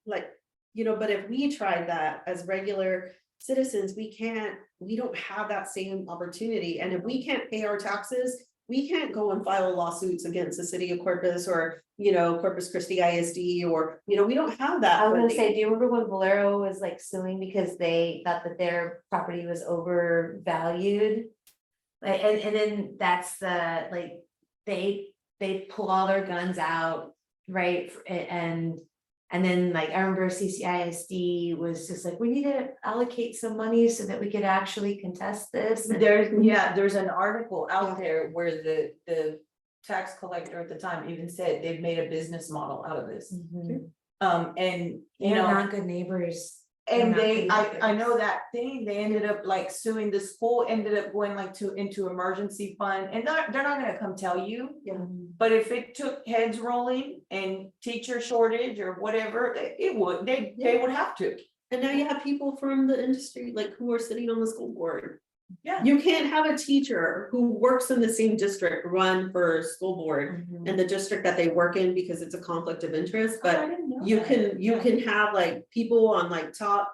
like, but if we tried that as regular citizens, we don't have that same opportunity. And if we can't pay our taxes, we can't go and file lawsuits against the city of Corpus or, Corpus Christi ISD, or, we don't have that. I was gonna funding. say, do you remember when Valero was like suing because they thought that their property was overvalued? Like, and then that's the, like, they pull all their guns out, right? And then like, I remember CCISD was just like, we need to allocate some money so that we could actually contest this. And- There's an article out there where the tax collector at the time even said they've made a business model out of this. And They're not good neighbors. and They're not good I neighbors. know that thing, they ended up like suing the school, ended up going like into emergency fund, and they're not gonna come tell you. But if it took heads rolling and teacher shortage or whatever, they would have to. And now you have people from the industry, like, who are sitting on the school board. Yeah. You can't have a teacher who works in the same district run for school board in the district that they work in, because it's a conflict of interest, but you can have like people on like top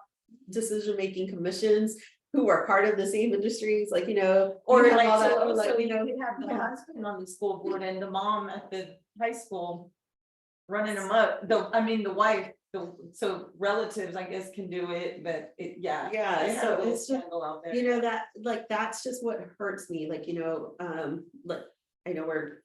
decision-making commissions who are part of the same industries, like, Or you have like, all that, so like, also you could have the husband on the school board and the mom at the high school running them up, the wife, so relatives, I guess, can do it, but it, they so have a little it's just, scandal out there. that, like, that's just what hurts me, like, like, I know we're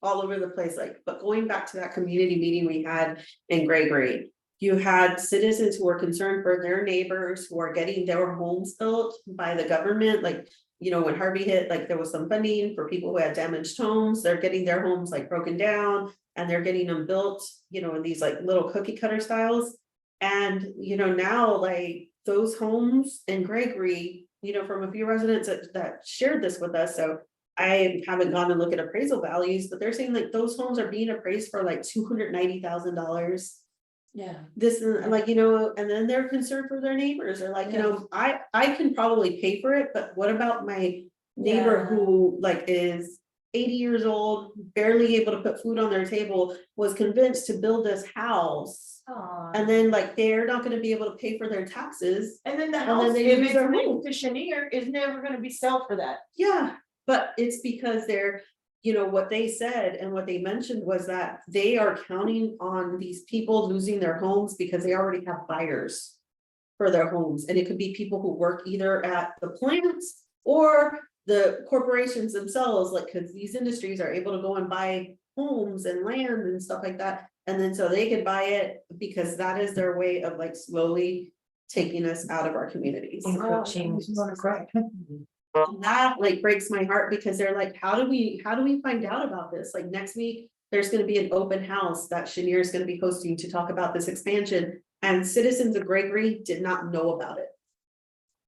all over the place, like, but going back to that community meeting we had in Gregory, you had citizens who were concerned for their neighbors who are getting their homes built by the government, like, when Harvey hit, like, there was some funding for people who had damaged homes, they're getting their homes like broken down, and they're getting them built, in these like little cookie cutter styles. And, now like those homes in Gregory, from a few residents that shared this with us, so I haven't gone and looked at appraisal values, but they're saying like those homes are being appraised for like $290,000. Yeah. This is like, and then they're concerned for their neighbors, or like, I can probably pay for it, but what about my neighbor who like is 80 years old, barely able to put food on their table, was convinced to build this house And then like, they're not gonna be able to pay for their taxes. And then the then house, they if lose it's their linked home. to Chenier, is never gonna be sold for that. Yeah, but it's because they're, you know, what they said and what they mentioned was that they are counting on these people losing their homes because they already have buyers for their homes, and it could be people who work either at the plants or the corporations themselves, like, cause these industries are able to go and buy homes and land and stuff like that. And then so they could buy it because that is their way of like slowly taking us out of our communities. Encroaching. And that like breaks my heart because they're like, how do we find out about this? Like next week, there's gonna be an open house that Chenier is gonna be hosting to talk about this expansion. And citizens of Gregory did not know about it.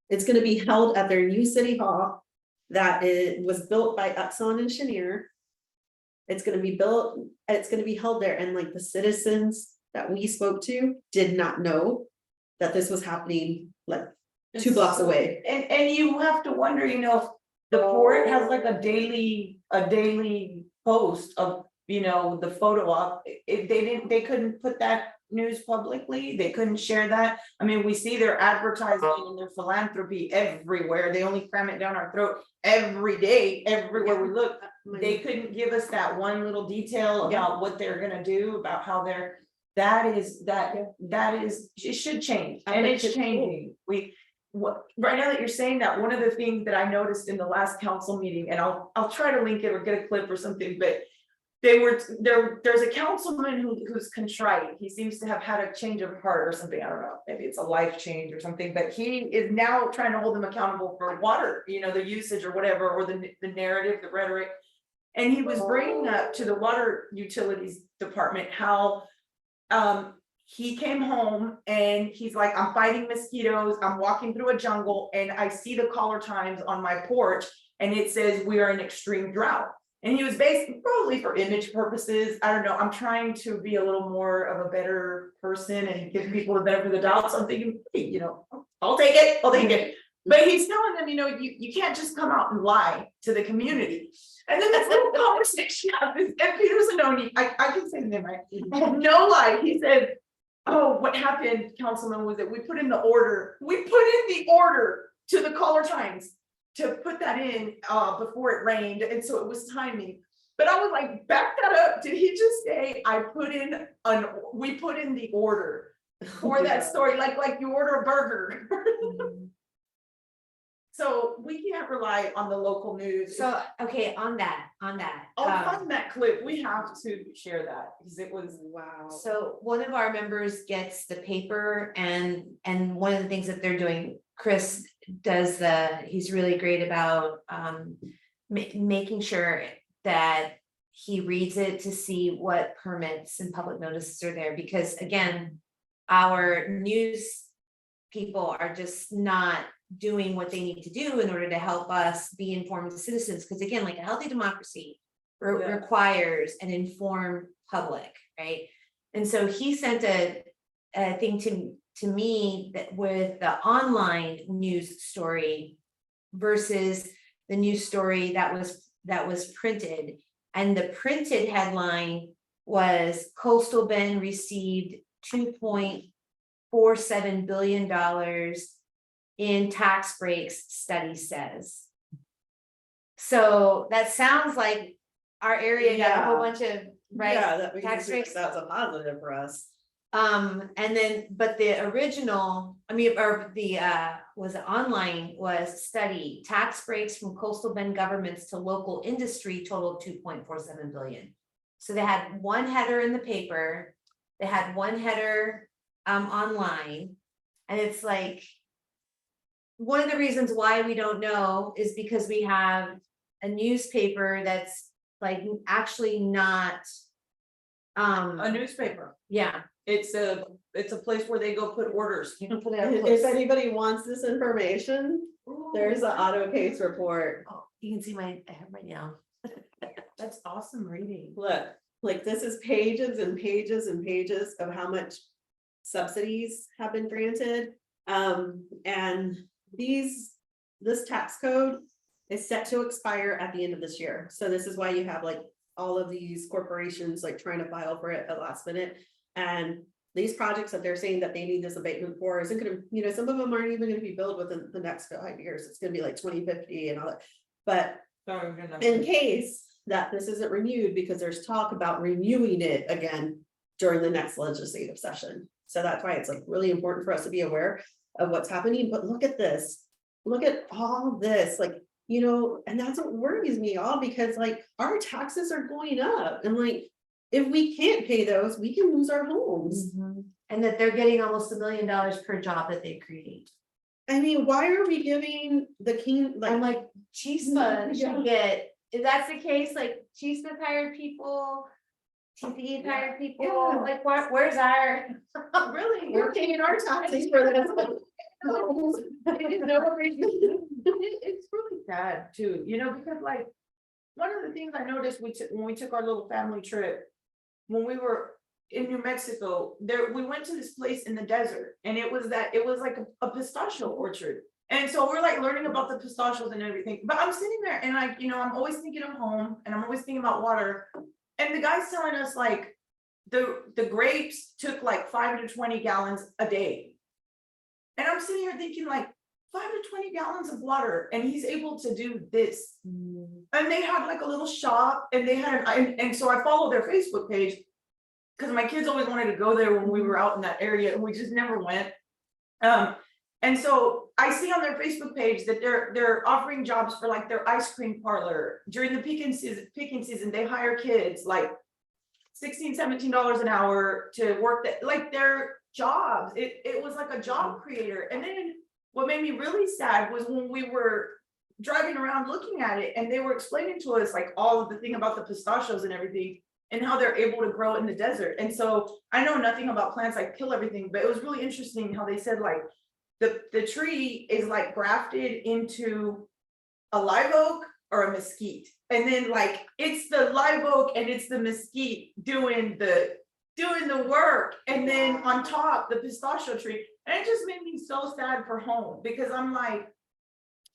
It's gonna be held at their new city hall that it was built by Exxon and Chenier. It's gonna be held there, and like the citizens that we spoke to did not know that this was happening like 2 blocks away. And you have to wonder, you know, if the port has like a daily post of, you know, the photo op. If they couldn't put that news publicly, they couldn't share that. I mean, we see their advertising and their philanthropy everywhere. They only cram it down our throat every day, everywhere we look. They couldn't give us that one little detail about what they're gonna do, about how they're, that is, it should change, and it's changing. Right now that you're saying that, one of the things that I noticed in the last council meeting, and I'll try to link it or get a clip or something, but there's a councilman who's contrite. He seems to have had a change of heart or something. I don't know, maybe it's a life change or something, but he is now trying to hold them accountable for water, you know, the usage or whatever, or the narrative, the rhetoric. And he was bringing up to the water utilities department how he came home and he's like, I'm fighting mosquitoes, I'm walking through a jungle, and I see the caller times on my porch and it says we are in extreme drought. And he was basically, probably for image purposes, I don't know, I'm trying to be a little more of a better person and give people the benefit of the doubt. So I'm thinking, hey, you know, I'll take it. But he's telling them, you know, you can't just come out and lie to the community. And then this little conversation happens, and Peter Zanoni, I can say the name right, no lie, he said, oh, what happened, Councilman, was that we put in the order to the caller times to put that in before it rained, and so it was timing. But I was like, back that up, did he just say we put in the order for that story, like you order a burger? So we can't rely on the local news. So, okay, on that. I'll find that clip, we have to share that, because it was, wow. So one of our members gets the paper, and one of the things that they're doing, Chris does he's really great about making sure that he reads it to see what permits and public notices are there, because again, our news people are just not doing what they need to do in order to help us be informed citizens, because again, like a healthy democracy requires an informed public, right? And so he sent a thing to me that with the online news story versus the news story that was printed, and the printed headline was Coastal Bend received $2.47 billion in tax breaks, study says. So that sounds like our area got a whole bunch of tax breaks. That's a positive for us. And then, but the original, was it online, was study tax breaks from coastal Bend governments to local industry totaled 2.47 billion. So they had one header in the paper, they had one header online, and it's like, one of the reasons why we don't know is because we have a newspaper that's like actually not a newspaper. Yeah. It's a place where they go put orders. You can put it up If close. anybody wants this information, there's an auto case report. Oh, you can see I have right now. That's awesome reading. Look, like this is pages and pages and pages of how much subsidies have been granted. And this tax code is set to expire at the end of this year. So this is why you have like all of these corporations like trying to file for it at last minute. And these projects that they're saying that they need this abatement for isn't gonna, you know, some of them aren't even gonna be built within the next 5 years. It's gonna be like 2050 and all that. But in case that this isn't renewed, because there's talk about renewing it again during the next legislative session. So that's why it's like really important for us to be aware of what's happening. But look at this, look at all this, like, you know, and that's what worries me all, because like our taxes are going up, and like, if we can't pay those, we can lose our homes. And that they're getting almost $1 million per job that they create. I mean, why are we giving the king, I'm like, like, Chispa should get, if that's the case, like Chispa hired people. TPE hired people, Yeah. like where's our, really, we're paying our taxes for this. It's really sad too, you know, because like, one of the things I noticed when we took our little family trip. When we were in New Mexico, we went to this place in the desert, and it was like a pistachio orchard. And so we're like learning about the pistachios and everything, but I'm sitting there and like, you know, I'm always thinking of home, and I'm always thinking about water. And the guy's telling us like, the grapes took like 5 to 20 gallons a day. And I'm sitting here thinking like 5 to 20 gallons of water, and he's able to do this. And they had like a little shop, and they had, and so I followed their Facebook page. Cause my kids always wanted to go there when we were out in that area, and we just never went. And so I see on their Facebook page that they're offering jobs for like their ice cream parlor during the picking season. They hire kids like $16, $17 an hour to work that, like their jobs. It was like a job creator. And then what made me really sad was when we were driving around looking at it, and they were explaining to us like all of the thing about the pistachios and everything, and how they're able to grow in the desert. And so I know nothing about plants, like kill everything, but it was really interesting how they said like the tree is like grafted into a live oak or a mesquite. And then like it's the live oak and it's the mesquite doing the work. And then on top, the pistachio tree. And it just made me so sad for home, because I'm like,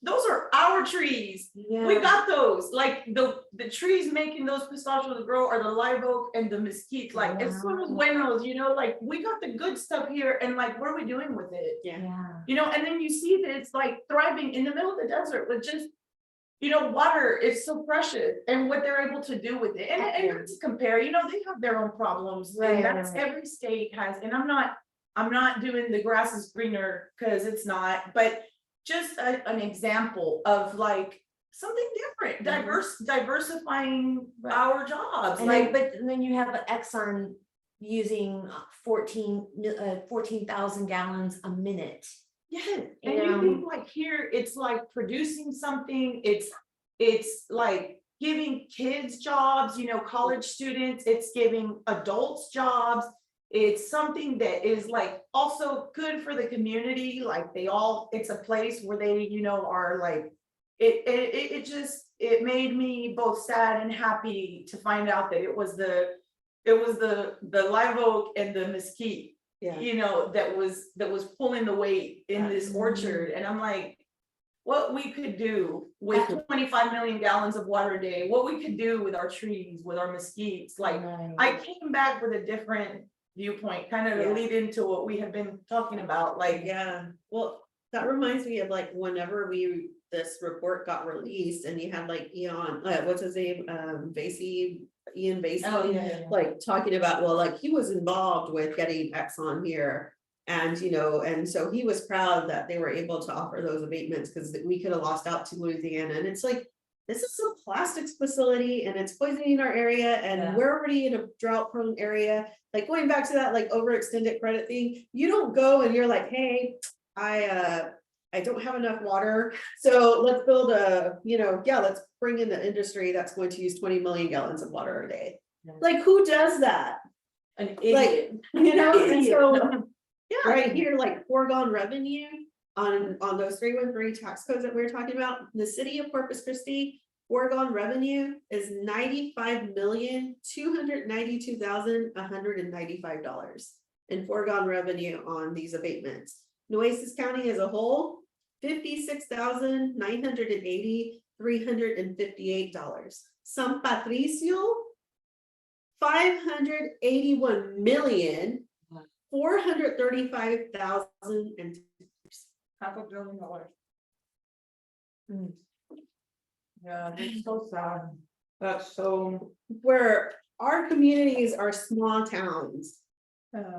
those are our trees. yeah. We got those. Like the trees making those pistachios grow are the live oak and the mesquite. Like it's sort of buenos, you know, like we got the good stuff here, and like what are we doing with it? Yeah. You know, and then you see that it's like thriving in the middle of the desert with just, you know, water is so precious, and what they're able to do with it. And not to compare, you know, they have their own problems. Right, And that's right. every state has, and I'm not doing the grass is greener, because it's not, but just an example of like something different, diversifying our jobs. And Like, then, but then you have Exxon using 14,000 gallons a minute. yeah, You and you know? think like here, it's like producing something, it's like giving kids jobs, you know, college students, it's giving adults jobs. It's something that is like also good for the community, like it's a place where they, you know, are like, it made me both sad and happy to find out that it was the live oak and the mesquite, yeah, you know, that was pulling the weight in this orchard. And I'm like, what we could do with 25 million gallons of water a day, what we could do with our trees, with our mesquites. Like I came back with a different viewpoint, kind of to lead into what we have been talking about. Like, yeah. Well, that reminds me of like whenever this report got released, and you had like what's his name, Ian Vasey, like talking about, well, like he was involved with getting Exxon here, and you know, and so he was proud that they were able to offer those abatements, because we could have lost out to Louisiana. And it's like, this is a plastics facility, and it's poisoning our area, and we're already in a drought prone area. Like going back to that like overextended credit thing, you don't go and you're like, hey, I don't have enough water, so let's build let's bring in the industry that's going to use 20 million gallons of water a day. Like who does that? an idiot. Like, you know, and so Yeah. right here, like foregone revenue on those 313 tax codes that we were talking about, the city of Corpus Christi, foregone revenue is $95,292,195 in foregone revenue on these abatements. Nueces County as a whole, $56,980,358. San Patricio, $581,000,000 $435,000 and $500 million. Mm. Yeah, it's so sad. That's so. where our communities are small towns.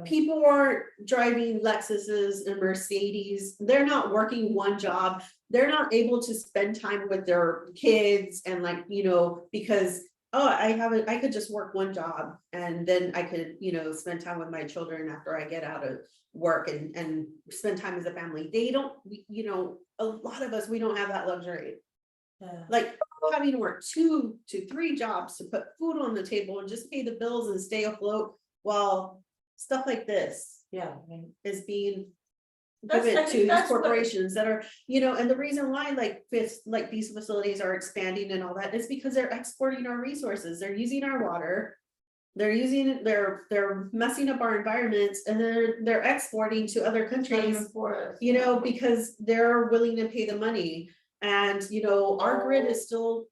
People aren't driving Lexuses and Mercedes. They're not working one job. They're not able to spend time with their kids and like, you know, because, oh, I could just work one job and then I could, you know, spend time with my children after I get out of work and spend time as a family. They don't, you know, a lot of us, we don't have that luxury. Like having to work 2 to 3 jobs to put food on the table and just pay the bills and stay afloat while stuff like this Yeah. is being I given think to these that's what- corporations that are, you know, and the reason why like these facilities are expanding and all that is because they're exporting our resources. They're using our water. They're using, they're messing up our environments and they're exporting to other countries, you know, because they're willing to pay the money. And, you know, our grid is still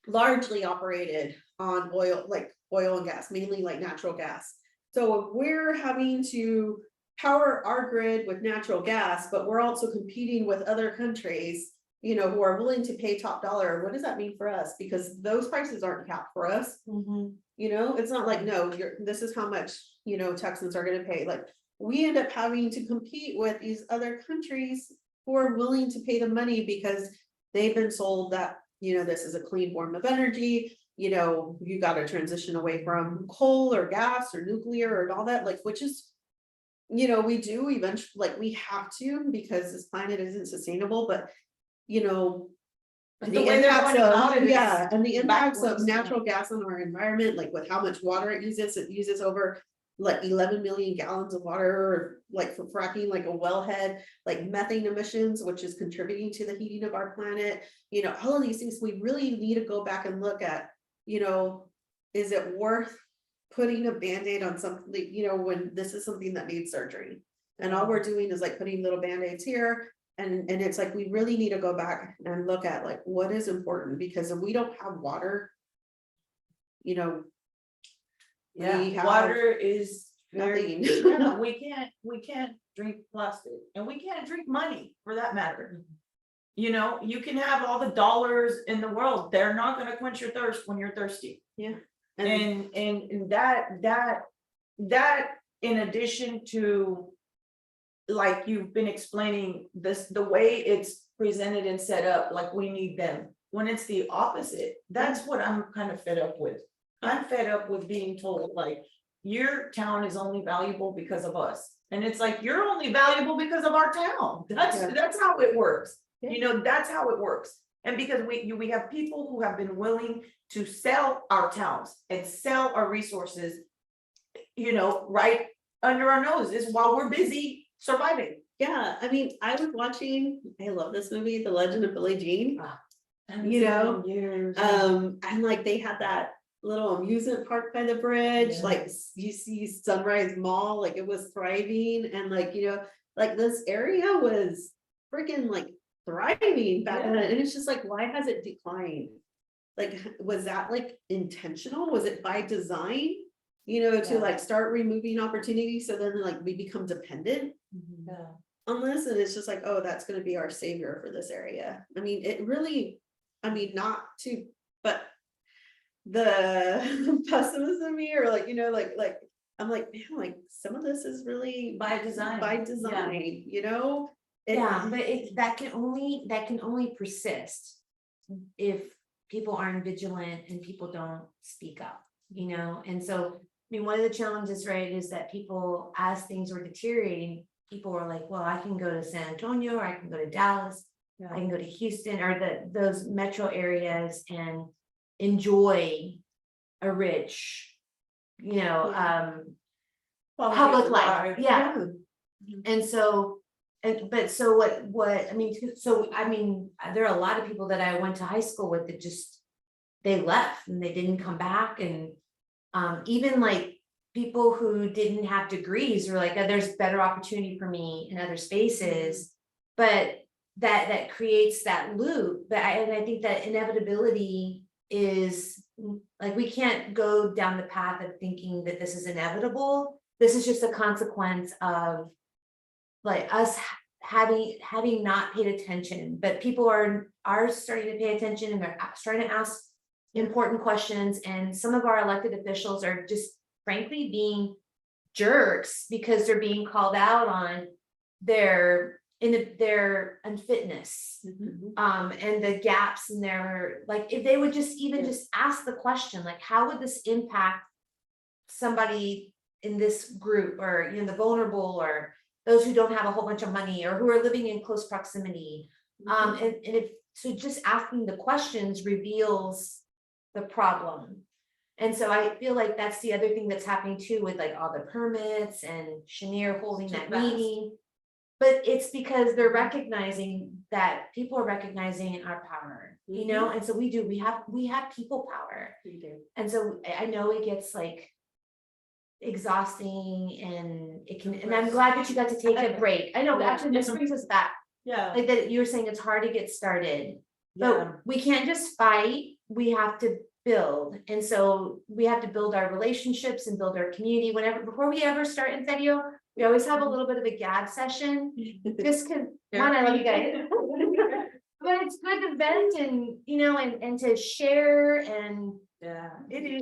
largely operated on oil and gas, mainly like natural gas. So if we're having to power our grid with natural gas, but we're also competing with other countries, you know, who are willing to pay top dollar, what does that mean for us? Because those prices aren't capped for us. You know, it's not like, no, this is how much, you know, Texans are gonna pay. Like, we end up having to compete with these other countries who are willing to pay the money because they've been sold that, you know, this is a clean form of energy. You know, you gotta transition away from coal or gas or nuclear and all that, like, which is, you know, we do eventually, like, we have to, because this planet isn't sustainable, but, you know. But The the way they're impacts going about of, it is yeah, and the impacts of backwards. natural gas on our environment, like with how much water it uses over. Like 11 million gallons of water, or like for fracking, like a wellhead, like methane emissions, which is contributing to the heating of our planet. You know, all of these things, we really need to go back and look at, you know, is it worth putting a Band-Aid on something, you know, when this is something that needs surgery? And all we're doing is like putting little Band-Aids here. And it's like, we really need to go back and look at like, what is important, because if we don't have water, you know. we Yeah, have water is very, nothing. yeah, we can't drink plastic and we can't drink money for that matter. You know, you can have all the dollars in the world, they're not gonna quench your thirst when you're thirsty. And And that in addition to, like you've been explaining this, the way it's presented and set up, like we need them, when it's the opposite, that's what I'm kind of fed up with. I'm fed up with being told like, your town is only valuable because of us, and it's like, you're only valuable because of our town. That's how it works. You know, that's how it works. And because we have people who have been willing to sell our towns and sell our resources, you know, right under our noses while we're busy surviving. yeah, I mean, I was watching, I love this movie, The Legend of Billie Jean. You know, and like they had that little amusement park by the bridge, like you see Sunrise Mall, like it was thriving, and like, you know, like this area was freaking like thriving back then, and it's just like, why has it declined? Like, was that like intentional? Was it by design? You know, to like start removing opportunities, so then like we become dependent on this, and it's just like, oh, that's gonna be our savior for this area. I mean, it really, I mean, not to, but the pessimist in me, or like, you know, like I'm like, man, like some of this is really By design. you know. But that can only persist if people aren't vigilant and people don't speak up, you know. And so, I mean, one of the challenges, right, is that people, as things were deteriorating, people were like, well, I can go to San Antonio, or I can go to Dallas, I can go to Houston, or those metro areas, and enjoy a rich, you know, public life. And so, but so what, I mean, there are a lot of people that I went to high school with that just, they left and they didn't come back. And even like people who didn't have degrees were like, oh, there's better opportunity for me in other spaces. But that creates that loop. But I think that inevitability is like, we can't go down the path of thinking that this is inevitable. this is just a consequence of like us having not paid attention, but people are starting to pay attention and they're starting to ask important questions, and some of our elected officials are just frankly being jerks because they're being called out on their unfitness, and the gaps in their, like, if they would just even just ask the question, like, how would this impact somebody in this group, or the vulnerable, or those who don't have a whole bunch of money, or who are living in close proximity. And if so, just asking the questions reveals the problem. And so I feel like that's the other thing that's happening too, with like all the permits and Chenier holding that meeting. But it's because they're recognizing that people are recognizing our power, and so we have people power. We do. And so I know it gets like exhausting, and it can, and I'm glad that you got to take a break. I know, actually, this brings us back, Yeah. like that you were saying it's hard to get started, Yeah. but we can't just fight, we have to build. And so we have to build our relationships and build our community. Before we ever start in Serio, we always have a little bit of a gab session, just because, one, I love you guys. But it's good to vent and, and to share and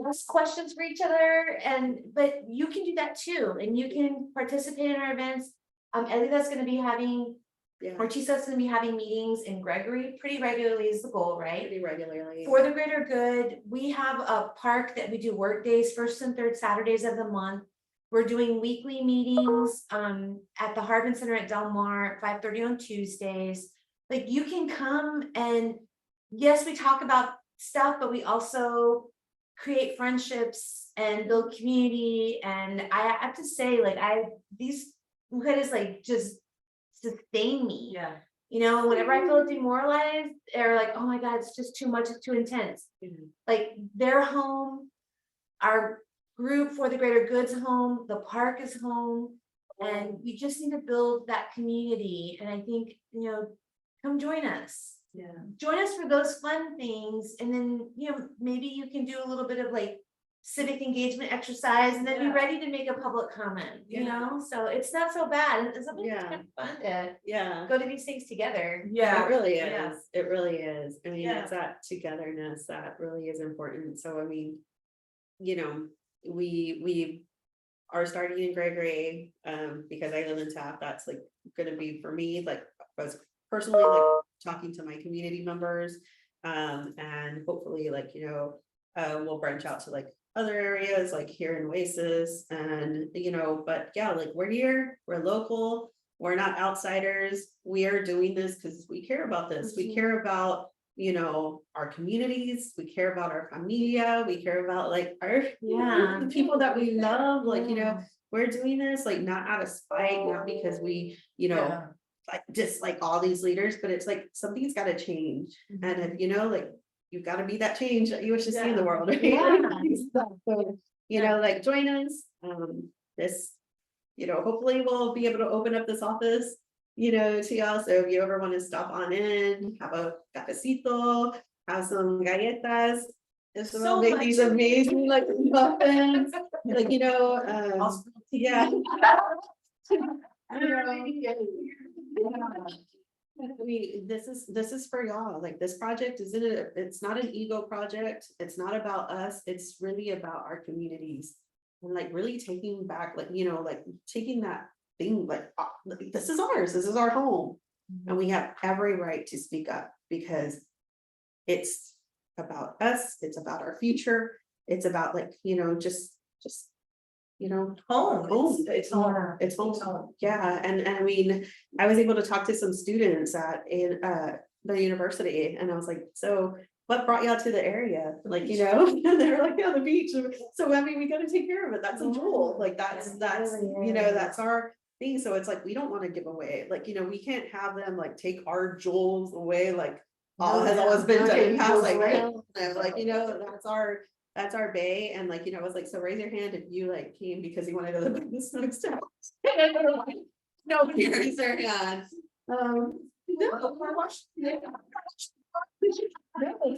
ask questions for each other. But you can do that too, and you can participate in our events. Elliot's going to be having, or Chisa's going to be having meetings in Gregory pretty regularly is the goal, right? Pretty regularly. For the greater good. We have a park that we do work days, first and third Saturdays of the month. We're doing weekly meetings at the Harbin Center at Del Mar at 5:30 on Tuesdays. Like, you can come, and yes, we talk about stuff, but we also create friendships and build community. And I have to say, like, these mujeres like just sustain me. Yeah. And whenever I feel demoralized or like, oh my God, it's just too much, it's too intense. Like, their home, our group for the greater good's home, the park is home, and we just need to build that community. And I think, come join us. Join us for those fun things, and then maybe you can do a little bit of like civic engagement exercise, and then be ready to make a public comment. So it's not so bad. It's something that's kind of fun to go to these things together. Yeah. It really is. Yeah. It really is. I mean, Yeah. it's that togetherness that really is important. So I mean, we are starting in Gregory, because I live in Taft. That's like gonna be for me, like, I was personally like talking to my community members, and hopefully, like, we'll branch out to like other areas like here in Oasis, and but yeah, like, we're here, we're local, we're not outsiders. We are doing this because we care about this. We care about our communities, we care about our familia, we care about like our the people that we love, like, we're doing this like not out of spite, not because we like dislike all these leaders, but it's like something's got to change. And if like, you've got to be that change that you wish to see in the world, right? So, like, join us. This hopefully we'll be able to open up this office to y'all. So if you ever want to stop on in, have a cafecito, have some galletas, this will make these amazing like muffins, like yeah. This is for y'all. Like, this project it's not an ego project. It's not about us. It's really about our communities, and like really taking back, like, like taking that thing, like, this is ours, this is our home, and we have every right to speak up, because it's about us, it's about our future, it's about like, just home. It's home. It's home. Yeah. And I mean, I was able to talk to some students at the university, and I was like, so what brought y'all to the area? Like, and they were like, yeah, the beach. So I mean, we got to take care of it. That's a jewel. Like, that's that's our thing. So it's like, we don't want to give away, like, we can't have them like take our jewels away, like all has always been done in the past, like, that's our bay. And like, I was like, so raise your hand if you like came because you wanted to live in this next house. Nobody raised their hand. No,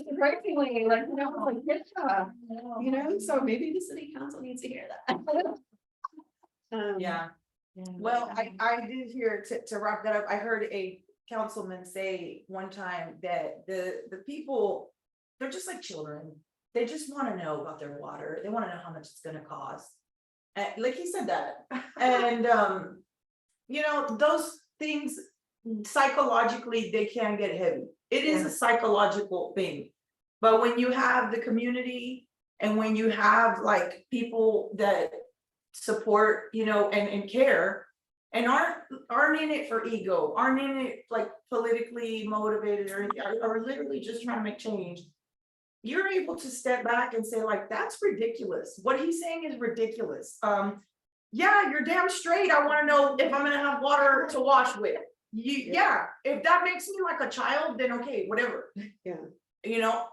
surprisingly, like, like, so maybe the city council needs to hear that. Yeah. Well, I did hear, to wrap that up, I heard a councilman say one time that the people, they're just like children. They just wanna know about their water, they wanna know how much it's gonna cost. Like he said that, and you know, those things psychologically, they can get heavy. It is a psychological thing. But when you have the community and when you have like people that support, you know, and care and aren't in it for ego, aren't in it like politically motivated or anything, are literally just trying to make change. You're able to step back and say, like, that's ridiculous. What he's saying is ridiculous. Yeah, you're damn straight. I want to know if I'm gonna have water to wash with. Yeah, if that makes me like a child, then okay, whatever. Yeah. You know,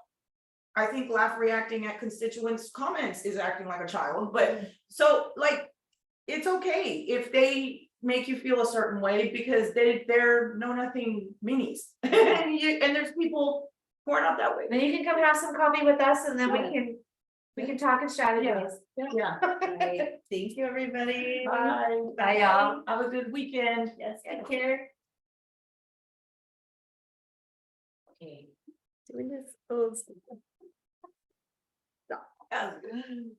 I think laugh reacting at constituents' comments is acting like a child, but so like, it's okay if they make you feel a certain way because they're know nothing minis. And there's people who are not that way. Then you can come have some coffee with us and then we can talk and strategize. Yeah. Right. Thank you, everybody. Bye. Bye, y'all. Have a good weekend. Yes, take care. Doing this old stuff. That was good.